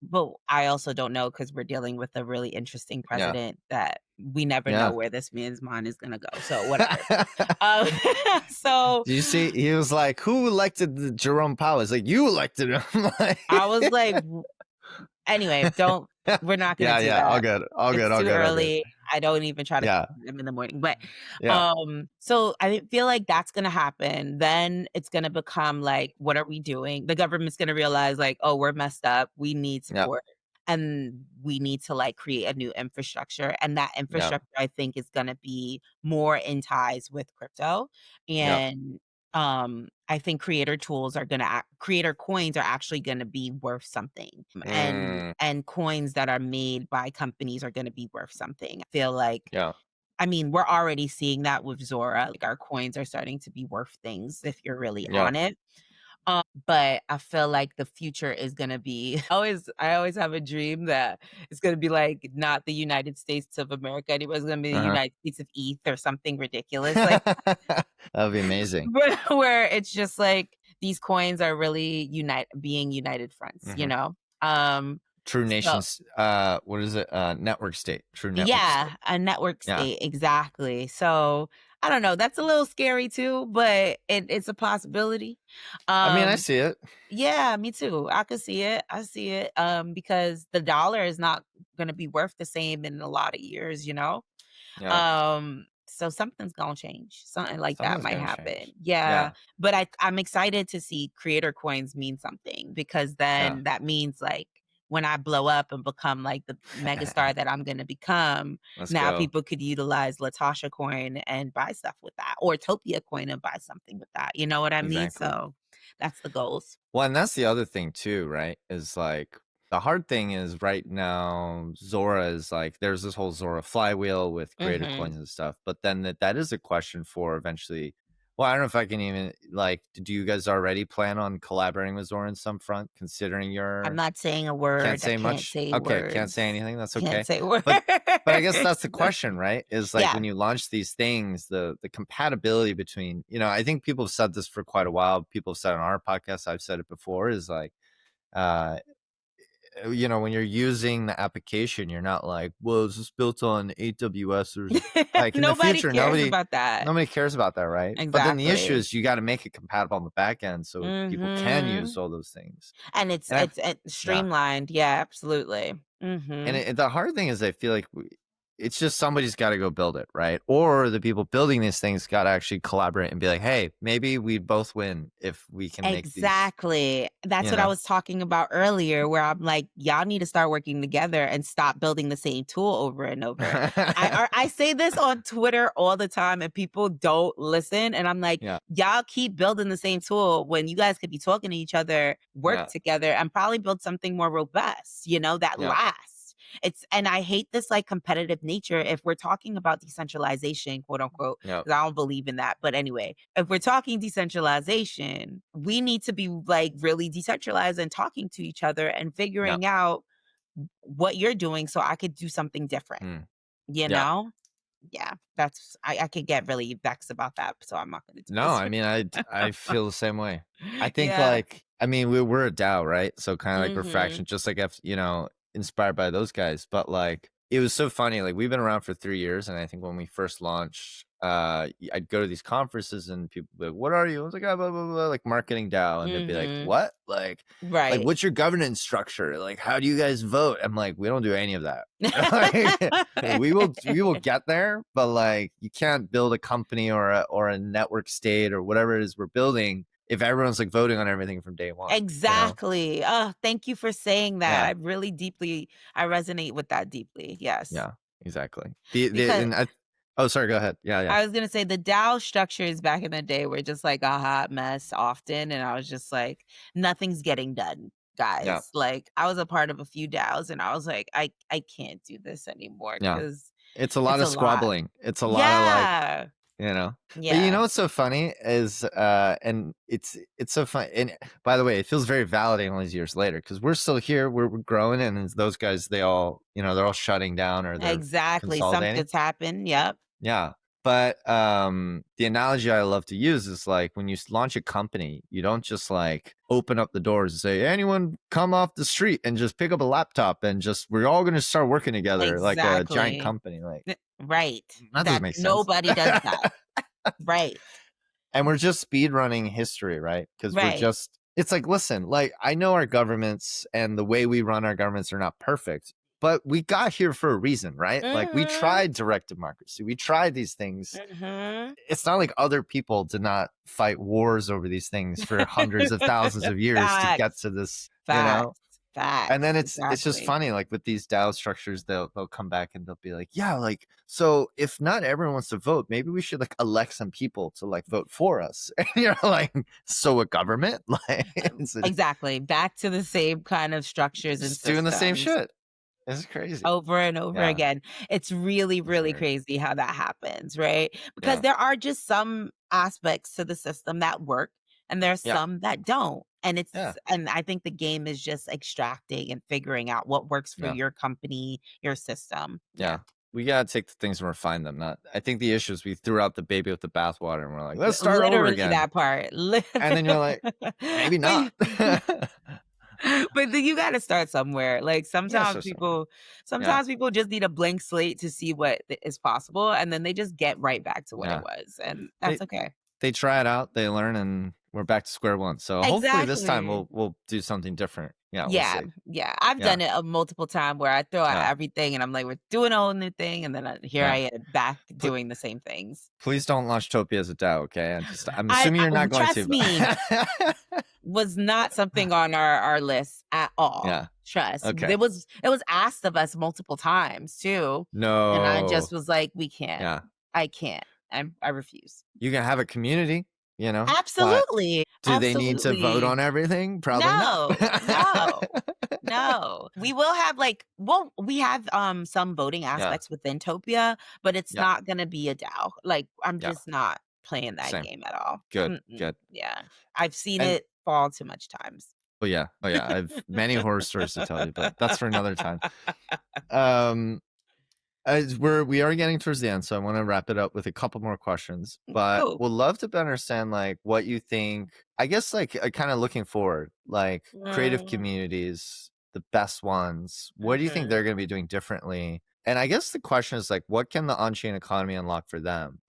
but I also don't know because 'cause we're dealing with a really interesting yeah, president that we never know yeah. where this man's mind is gonna go, so whatever. Um, so Did you see? He was like, "Who elected Jerome Powell?" It's like you elected him. Like, I was like, anyway, don't we're not gonna yeah, do yeah, all that. good, all good, It's all too good, all good. early. I don't even try to Yeah, talk to them in the morning, but, yeah, so I feel like that's gonna happen. Then it's gonna become like, what are we doing? The government's gonna realize like, "Oh, we're messed up. We need yeah, support, and we need to, like, create a new infrastructure," and that yeah, infrastructure, I think, is gonna be more in ties with crypto, yeah. and, I think creator coins are actually gonna be worth something, Mm, and coins that are made by companies are gonna be worth something. I feel like yeah, I mean, we're already seeing that with Zora, like, our coins are starting to be worth things if you're really yeah. on it. But I feel like the future is gonna be I always have a dream that it's gonna be like not the United States of America anymore, it's gonna be the Uh United States of ETH or something ridiculous like huh. That would be amazing. where it's just like these coins are really being united fronts, you Hmm. know? True So nations. What is it? Network state. True network state. yeah, a network Yeah. state, exactly. So, I don't know, that's a little scary too, but it's a possibility. I mean, I Um, see it. yeah, me too. I could see it. I see it. Because the dollar is not gonna be worth the same in a lot of years, you know? Yeah. So something's gonna change. Something like that Something's might gonna happen. change. Yeah. Yeah. But I'm excited to see creator coins mean something because Yeah. then that means like when I blow up and become like the megastar that I'm gonna become, Let's now go. people could utilize Latashá coin and buy stuff with that, or Topia coin and buy something with that. You know what I mean? Exactly. So that's the goals. Well, and that's the other thing too, right? Is like the hard thing is right now, Zora is like there's this whole Zora flywheel with creator Hmm. coins and stuff. But then that is a question for eventually. Well, I don't know if I can even like. Do you guys already plan on collaborating with Zora in some front, considering I'm your not saying a can't word. I say can't much? say Okay, can't say words. anything. That's Can't okay. say words. But I guess that's the question, right? Is like Yeah. when you launch these things, the compatibility between, I think people have said this for quite a while. People have said on our podcast, I've said it before, is like uh when you're using the application, you're not like, well, is this built on AWS or like in the Nobody future, cares about that. nobody cares about that, right? But then the issue Exactly. is you got to make it compatible on the back end so people can use Mhm. all those things. And it's And I it's it's yeah. streamlined. Yeah, absolutely. And Mhm. the hard thing is I feel like it's just somebody's got to go build it, right? Or the people building these things got to actually collaborate and be like, hey, maybe we both win if we can make these, Exactly. That's you what I know? was talking about earlier, where I'm like, y'all need to start working together and stop building the same tool over and over. I say this on Twitter all the time and people don't listen. And I'm like, Yeah, y'all keep building the same tool when you guys could be talking to each other, work yeah, together, and probably build something more robust, that yeah, lasts. And I hate this like competitive nature if we're talking about decentralization, quote unquote, yeah, because I don't believe in that. But anyway, if we're talking decentralization, we need to be like really decentralized and talking to each other and yeah, figuring out what you're doing so I could do something different, mm, you yeah. know? Yeah, I could get really vexed about that. So I'm not going to do No, this. I mean, I feel the same way. I think Yeah. like, I mean, we're a DAO, right? So kind of like we're Hmm. fraction, just like if, inspired by those guys. But like, it was so funny. Like we've been around for 3 years, and I think when we first launched, I'd go to these conferences, and people would be like, "What are you?" I was like, "Ah, blah blah blah," like marketing DAO, and they'd be like, Hmm. "What? Like Right. what's your governance structure? Like, how do you guys vote?" I'm like, "We don't do any of that." Like, we will get there, but like you can't build a company or a network state or whatever it is we're building if everyone's like voting on everything from day one, Exactly. Oh, thank you for saying that. Yeah, I resonate with that deeply. Yes. yeah, exactly. The Because and I Oh, sorry, go ahead. Yeah, yeah, I was gonna say the DAO structures back in the day were just like a hot mess often, and I was just like, nothing's getting done, yeah, guys. Like I was a part of a few DAOs, and I was like, I can't do this anymore yeah. because It's a lot it's of a lot. squabbling. It's a lot of like, Yeah, you know. But you yeah, know what's so funny is and it's so fun, and by the way, it feels very validating all these years later because we're still here, we're growing, and it's those guys, they all, they're all shutting down or they're exactly. consolidating. Something's happened. Yep. Yeah. But the analogy I love to use is like when you launch a company, you don't just like open up the doors and say, anyone come off the street and just pick up a laptop and just, we're all going to start working together like a giant Exactly. company. Like Right. that doesn't That make sense. nobody does that. Right. And we're just speed running history, right? Because Right. it's like, listen, like I know our governments and the way we run our governments are not perfect, but we got here for a reason, right? Like we Mhm. tried direct democracy, we tried these things. Mhm. It's not like other people did not fight wars over these things for hundreds of thousands of years to get Facts. to this, Facts. and then Facts. it's just Exactly. funny, like with these DAO structures, they'll come back and they'll be like, yeah, like so if not everyone wants to vote, maybe we should like elect some people to like vote for us. And you're like, so a government, like Exactly. Back to the same kind of structures and just doing the same systems shit. It's crazy. over and over Yeah, again. It's really, it's really weird. crazy how that happens, right? Because Yeah, there are just some aspects to the system that work and there's yeah, some that don't. yeah, And I think the game is just extracting and figuring out what works for yeah. your company, your system. Yeah. Yeah. We gotta take the things and refine them. Not I think the issue is we threw out the baby with the bathwater and we're like, let's start over Literally again. that part. And then you're like, maybe not. But then you gotta start somewhere. Like, Yeah, so somewhere. Yeah, sometimes people just need a blank slate to see what is possible, and then they just get right back to what it yeah. was, and They that's okay. they try it out, they learn, and we're back to square one. So hopefully this time Exactly. we'll do something different. Yeah, we'll Yeah, see. yeah. I've Yeah, done it a multiple time where I throw out yeah, everything and I'm like, "We're doing a whole new thing," and then here yeah. I am back Pl- doing the same things. Please don't launch Topia as a DAO, okay? I'm assuming I you're not going to, trust me, but was not something on our list at all. yeah. Trust. Okay. It was asked of us multiple times too, and I just No. was like, "We can't. Yeah. I can't. I refuse." You can have a community, but Absolutely. do they need to vote Absolutely. on everything? Probably not. No. No. No. We will have, like we have, some voting Yeah. aspects within Topia, but it's Yeah. not gonna be a DAO. Like, I'm Yeah. just not playing that Same. game at all. Good. Mm-mm. Good. Yeah. I've seen And it fall too much times. oh yeah. Oh yeah. I've many horror stories to tell you, but that's for another time. Um As we are getting towards the end, so I want to wrap it up with a couple more questions. But Cool. would love to better understand like what you think. I guess like kind of looking forward, like creative Mm, communities, the best ones. What do you think they're mhm, going to be doing differently? And I guess the question is like, what can the on-chain economy unlock for them,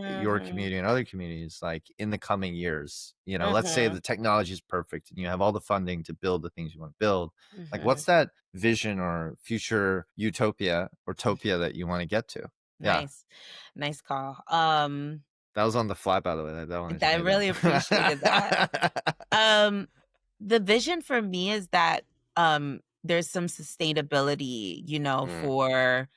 your mhm, community and other communities, like in the coming years? Let's say mhm, the technology is perfect and you have all the funding to build the things you want to build. Like, mhm. what's that vision or future utopia or topia that you want to get to? Yeah, Nice. Nice call. that was on the fly, by the way. That one I just I made up. really appreciated that. Um, the vision for me is that, there's some sustainability, Mm, for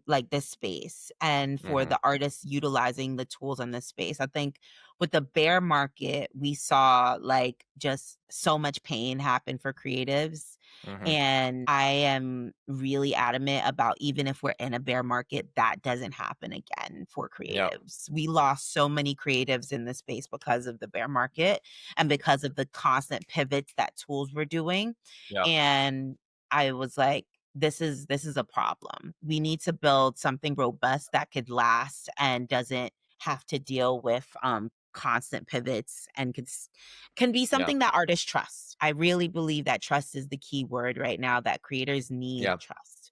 like this space and for mhm, the artists utilizing the tools in this space. I think with the bear market, we saw like just so much pain happen for creatives. mhm. And I am really adamant about even if we're in a bear market, that doesn't happen again for Yep, creatives. We lost so many creatives in this space because of the bear market and because of the constant pivots that tools were doing. yep, And I was like, this is a problem. We need to build something robust that could last and doesn't have to deal with constant pivots and can be yep, something that artists trust. I really believe that trust is the key word right now, that creators need yep, trust.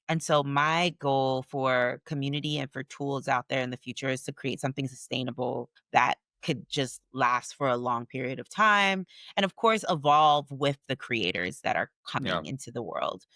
And so my goal for community and for tools out there in the future is to create something sustainable that could just last for a long period of time and of course evolve with the creators that are coming yep. into the world.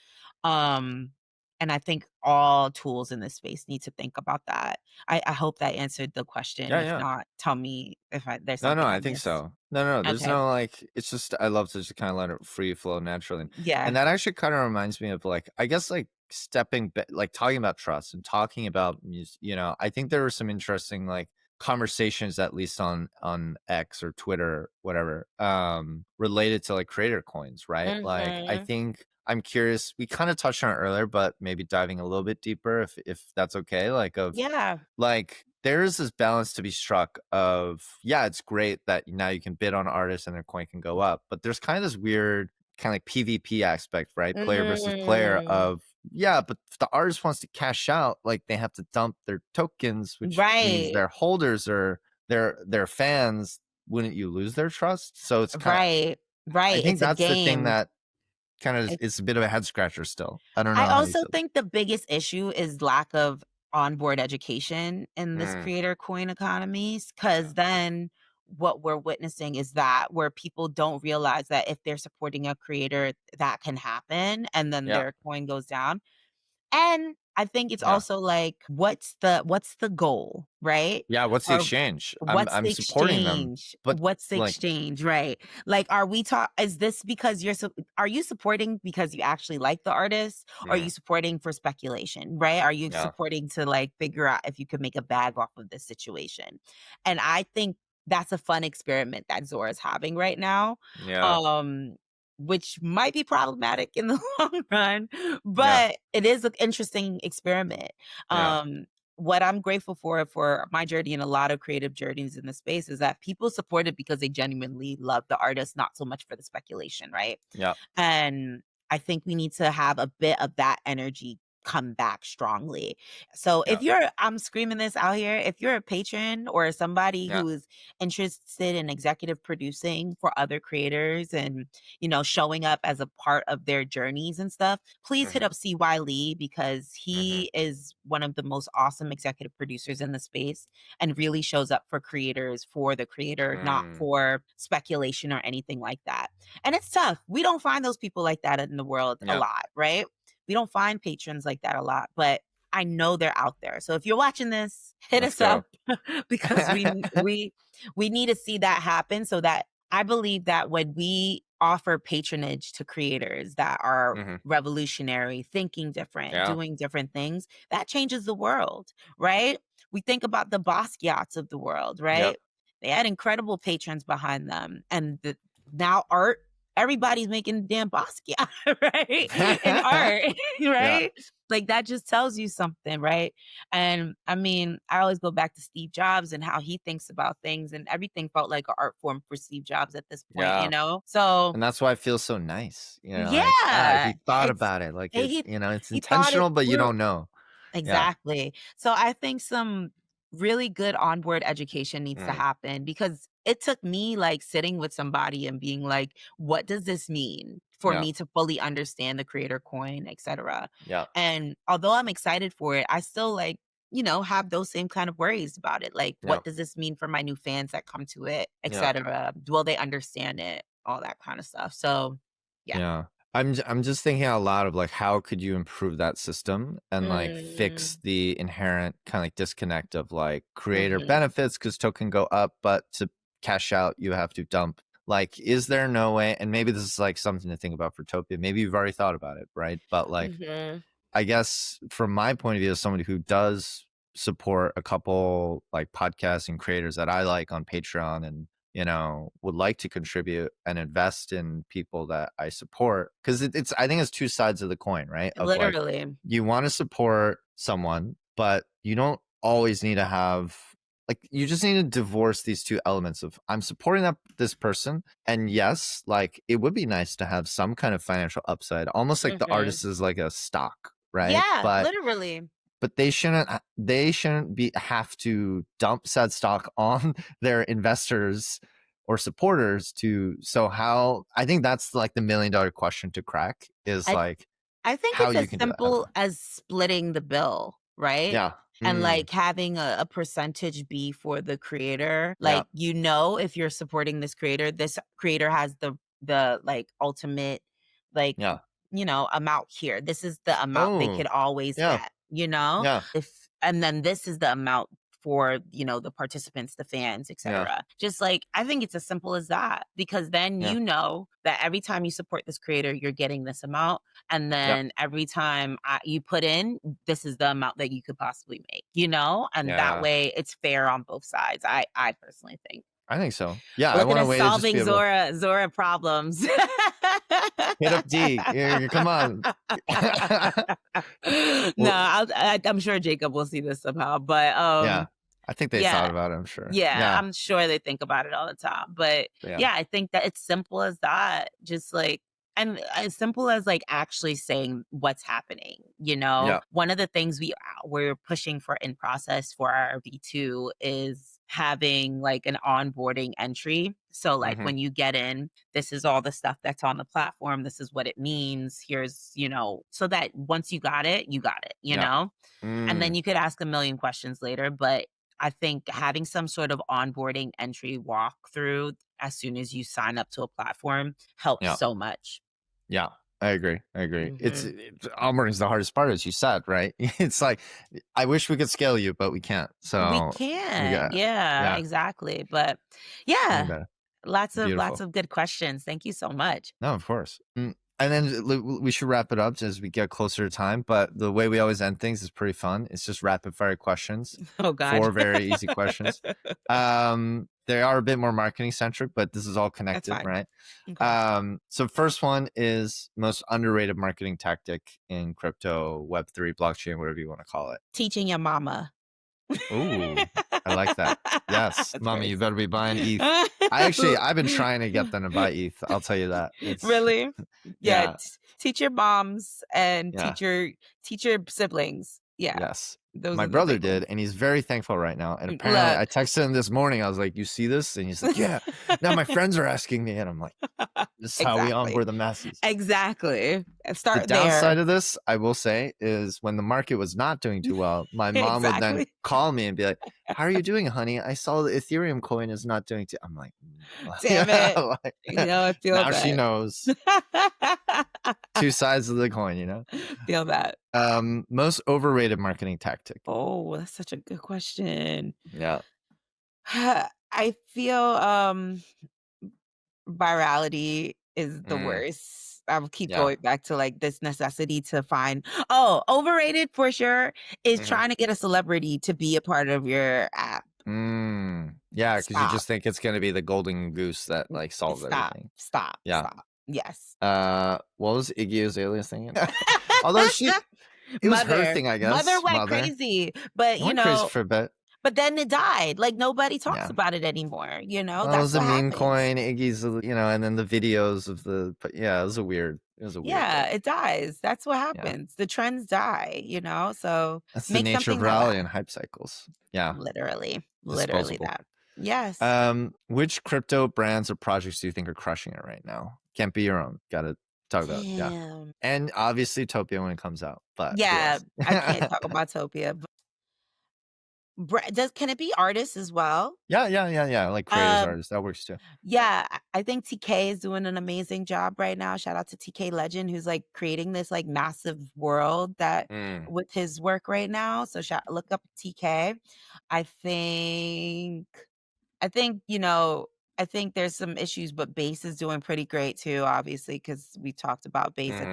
Um, and I think all tools in this space need to think about that. I hope that answered the question. Yeah, If yeah. not, tell me if there's No, no, something I I think missed. so. No, no, there's Okay. no like. It's just I love to just kind of let it free flow naturally, and Yeah. that actually kind of reminds me of like I guess like stepping back, like talking about trust and talking about music. I think there were some interesting like conversations at least on X or Twitter, whatever, related to like creator coins, right? Like I Mhm. think I'm curious. We kind of touched on it earlier, but maybe diving a little bit deeper if that's okay. Like of Yeah. like there is this balance to be struck of yeah, it's great that now you can bid on artists and their coin can go up, but there's kind of this weird kind of like PvP aspect, right? Player versus player Mm. of yeah, but if the artist wants to cash out, like they have to dump their tokens, which means Right. their holders or their fans. Wouldn't you lose their trust? So it's kind of Right. I Right. think It's a that's the thing game. that kind of It it's a bit of a head scratcher still. I don't know I how you also feel. think the biggest issue is lack of onboard education in this Mm, creator coin economies. yeah, Because then what we're witnessing is that where people don't realize that if they're supporting a creator, that can happen, and then yeah, their coin goes down. And I think it's yeah. also like, what's the goal, right? Yeah, what's the Or exchange? I'm what's I'm the supporting them, exchange? but What's the like, exchange, right? Like, are we talk is this because are you supporting because you actually like the artist? Or are you mm, supporting for speculation, right? Are you yeah, supporting to, like, figure out if you could make a bag off of this situation? And I think that's a fun experiment that Zora is having right now. yeah, Um, which might be problematic in the long run, yeah, but it is an interesting experiment. yeah, What I'm grateful for my journey and a lot of creative journeys in the space is that people support it because they genuinely love the artist, not so much for the speculation, right? yeah, And I think we need to have a bit of that energy come back strongly. So Yeah. I'm screaming this out here, if you're a patron or somebody Yeah. who is interested in executive producing for other creators and, showing up as a part of their journeys and stuff, please hit Hmm. up CY Lee because Hmm. he is one of the most awesome executive producers in the space and really shows up for creators, for the creator, not Mm. for speculation or anything like that. And it's tough. We don't find those people like that in the world a Yeah. lot, right? We don't find patrons like that a lot, but I know they're out there. So if you're watching this, hit Let's us up go. because we need to see that happen so that I believe that when we offer patronage to creators that are Hmm. revolutionary, thinking different, Yeah. doing different things, that changes the world, right? We think about the Basquiat's of the world, Yep. right? They had incredible patrons behind them. And now art, everybody's making damn Basquiat, right? In art, Yeah. right? Like that just tells you something, right? And I mean, I always go back to Steve Jobs and how he thinks about things, and everything felt like an art form for Steve Jobs at this point, Yeah. So And that's why it feels so nice. Like, yeah, he thought it's about it. Like he it's he thought it intentional, but you through. don't know. Yeah. Exactly. So I think some really good onboard education needs to Mm. happen because it took me like sitting with somebody and being like, what does this mean for Yeah. me to fully understand the creator coin, etc. Yeah. And although I'm excited for it, I still like, have those same kind of worries about it. Like, Yeah. what does this mean for my new fans that come to it, Yeah. etc.? Will they understand it? All that kind of stuff. So yeah. Yeah. I'm just thinking out loud of like how could you improve that system and like fix Mm, the inherent kind of like disconnect of like creator mhm, benefits because token go up, but to cash out you have to dump. Like, is there no way? And maybe this is like something to think about for Topia. Maybe you've already thought about it, right? But like, mhm, I guess from my point of view as somebody who does support a couple like podcasts and creators that I like on Patreon and would like to contribute and invest in people that I support because it's I think it's two sides of the coin, right? Of like literally. you want to support someone, but you don't always need to have like you just need to divorce these two elements of I'm supporting this person and yes, like it would be nice to have some kind of financial upside, almost like the Mhm. artist is like a stock, right? Yeah, But literally. they shouldn't be have to dump said stock on their investors or supporters to so how I think that's like the $1 million question to crack is I like I think how it's you as can do that. I don't simple know. as splitting the bill, right? Yeah. And, Mm, like, having a percentage be for the creator. yeah. Like, if you're supporting this creator has the, like, ultimate, like, Yeah. amount here. This is the amount they Oh, could always yeah. get, Yeah. If and then this is the amount for, the participants, the fans, Yeah. etc. Just like I think it's as simple as that because then Yeah. you know that every time you support this creator, you're getting this amount. And Yeah. then every time you put in, this is the amount that you could possibly make, and that Yeah. way it's fair on both sides. I personally think. I think so. Yeah. I Look at want a us way to just be solving able to Zora problems. hit up D. Come on. No, Well, I'm sure Jacob will see this somehow, but yeah. I think they yeah, thought about it, I'm sure. yeah, Yeah. I'm sure they think about it all the time. But Yeah. yeah, I think that it's simple as that. Just like, and as simple as like actually saying what's happening. Yeah. One of the things we're pushing for in process for our V2 is having like an onboarding entry. So like Hmm. when you get in, this is all the stuff that's on the platform. This is what it means. Here's, so that once you got it, you got it, Yeah. and then Mm, you could ask a million questions later. But I think having some sort of onboarding entry walkthrough as soon as you sign up to a platform helps yeah. so much. Yeah. I agree. I agree. Hmm. Onboarding is the hardest part, as you said, right? It's like I wish we could scale you, but we can't. We So we can't. got Yeah, yeah, exactly. But getting yeah, better. lots Beautiful. of good questions. Thank you so much. No, of course. And then we should wrap it up as we get closer to time. But the way we always end things is pretty fun. It's just rapid fire questions, Oh God. 4 very easy questions. They are a bit more marketing centric, but this is all That's connected, fine. right? Okay. So first one is most underrated marketing tactic in crypto, Web3, blockchain, whatever you want to call it. Teaching your mama. Ooh, I like that. Yes, That's mommy, very you better be buying ETH. I've been trying to get them to buy ETH. I'll tell you that. It's really? Yeah, yeah. teacher moms and Yeah. teacher siblings. Yeah, Yes. those My are the brother big ones. did, and he's very thankful right now. And apparently, Look. I texted him this morning. I was like, "You see this?" And he's like, "Yeah." Now my friends are asking me, and I'm like, "This is how we Exactly. onboard the masses." Exactly. The Start there. downside of this, I will say, is when the market was not doing too well, my mom would then Exactly. call me and be like, "How are you doing, honey? I saw the Ethereum coin is not doing too." I'm like, Damn it. yeah, like, I feel now she that. knows two sides of the coin, you know? Feel that. Most overrated marketing tactic. Oh, that's such a good question. Yeah. I feel virality is the Mm, worst. I'll keep yeah. going back to like this necessity to find overrated for sure is Mhm. trying to get a celebrity to be a part of your app. Yeah, because you Stop. just think it's gonna be the golden goose that like solves Stop. everything. Stop. Yeah. Stop. Yes. What was Iggy Azalea's thing? Although it was her Mother. thing, I Mother guess. went Mother. crazy, but It went crazy for a bit. but then it died. Like nobody talks Yeah. about it anymore, Well, it That's was a what meme happens. coin, Iggy's, and then the videos of but yeah, it was a weird Yeah, thing. it dies. That's what Yeah. happens. The trends die. So That's the make nature of something that rally and lasts. hype cycles. Yeah. Literally Disposable. that. Yes. Which crypto brands or projects do you think are crushing it right now? Can't be your own. Gotta talk about, yeah. Damn. And obviously Topia when it comes out, but who Yeah, else? I can't talk about Topia. But can it be artists as well? Yeah, like creators, Um, artists, that works too. yeah, I think TK is doing an amazing job right now. Shout out to TK Legend, who's like creating this like massive world that Mm, with his work right now. So look up TK. I think I think, you know, I think there's some issues, but Base is doing pretty great too, obviously, because we talked about Base. mhm,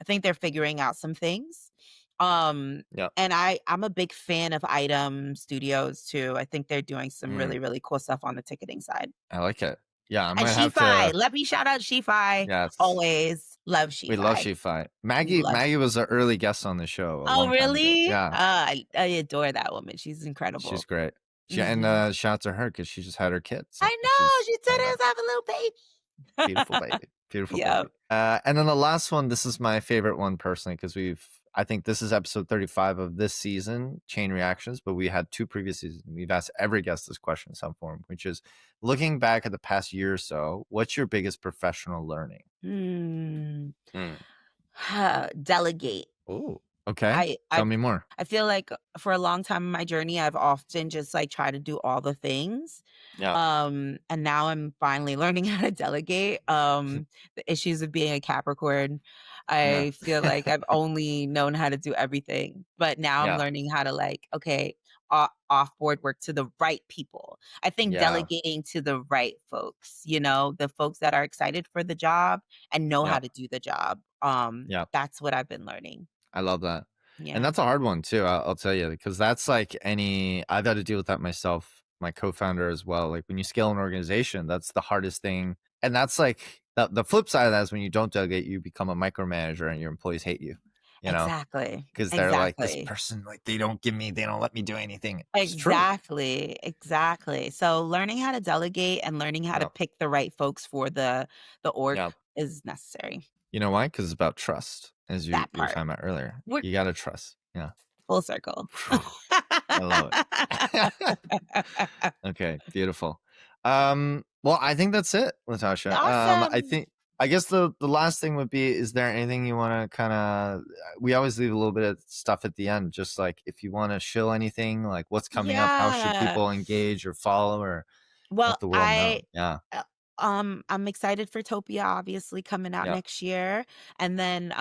I think they're figuring out some things. Um, yeah, and I'm a big fan of Item Studios too. I think they're doing some mm, really, really cool stuff on the ticketing side. I like it. Yeah, I And might have Shifi, to. let me shout out Shifi. Yes, Always love we love Shifi. Shifi. Love. Maggie was an early guest on the show a Oh, long time ago. really? Yeah, I adore that woman. She's she's incredible. great. Mhm. Shout out to her because she just had her kids, I and know. she's She said I it know. was have a little baby. Beautiful baby. Beautiful Yeah. baby. And then the last one, this is my favorite one personally, because I think this is episode 35 of this season, Chain Reactions, but we had two previous seasons. We've asked every guest this question in some form, which is looking back at the past year or so, what's your biggest professional learning? Hmm. Mm. Delegate. Oh, okay. I Tell I me more. I feel like for a long time in my journey, I've often just like tried to do all the things. Yeah. And now I'm finally learning how to delegate. The issues of being a Capricorn, Yeah. I feel like I've only known how to do everything, but now I'm Yeah. learning how to like, okay, offboard work to the right people. I think Yeah. delegating to the right folks, the folks that are excited for the job and know how Yeah. to do the job. Yeah. That's what I've been learning. I love that. And Yeah. that's a hard one too. I'll tell you, because that's like I've had to deal with that myself, my co-founder as well. Like when you scale an organization, that's the hardest thing. And that's like the flip side of that is when you don't delegate, you become a micromanager and your employees hate you, you know, Exactly. because they're like, this Exactly. person, like they don't let me do anything. It's true. Exactly. Exactly. So learning how to delegate and learning how to Yeah. pick the right folks for the org Yeah. is necessary. You know why? Because it's about trust, as you That were part. talking about earlier. We're You got to trust. Yeah. full circle. I love it. Okay, beautiful. Well, I think that's it, Latasha. Awesome. I guess the last thing would be, is there anything you want to kind of, we always leave a little bit of stuff at the end, just like if you want to shill anything, like what's coming up, how should Yeah. people engage or follow or Well, let the world know? Yeah. uh, I'm excited for Topia obviously coming out Yeah. next year. And then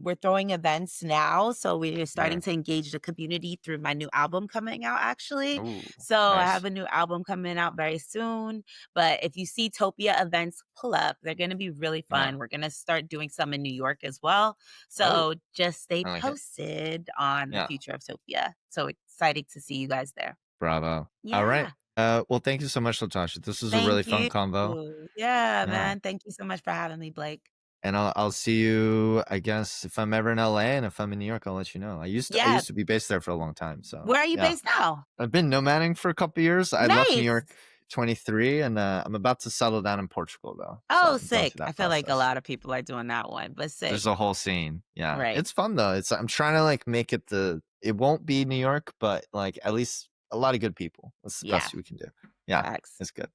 we're throwing events now. So we're starting Mm. to engage the community through my new album coming out actually. Ooh, So I have nice. a new album coming out very soon. But if you see Topia events pull up, they're gonna be really Yeah. fun. We're gonna start doing some in New York as well. Oh, So just stay I like it. posted on the Yeah. future of Topia. So excited to see you guys there. Bravo. All right. Yeah. Well, thank you so much, Latasha. This was a really Thank fun you. convo. Yeah, Yeah. man. Thank you so much for having me, Blake. And I'll see you, I guess, if I'm ever in LA, and if I'm in New York, I'll let you know. I Yeah. used to be based there for a long time. So Where are you yeah. based now? I've been nomading for a couple years. I left New Nice. York 23, and I'm about to settle down in Portugal though. So Oh, I'm going sick. through I that feel like a process. lot of people are doing that one, but sick. There's a whole scene. Yeah. Right. It's fun though. I'm trying to like make it it won't be New York, but like at least a lot of good people. That's the Yeah. best we can do. Yeah. Facts. It's good.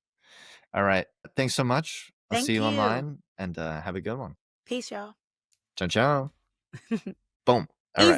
All right. Thanks so much. I'll see Thank you you. online, and have a good one. Peace, y'all. Ciao, ciao. Boom. All Easy. right.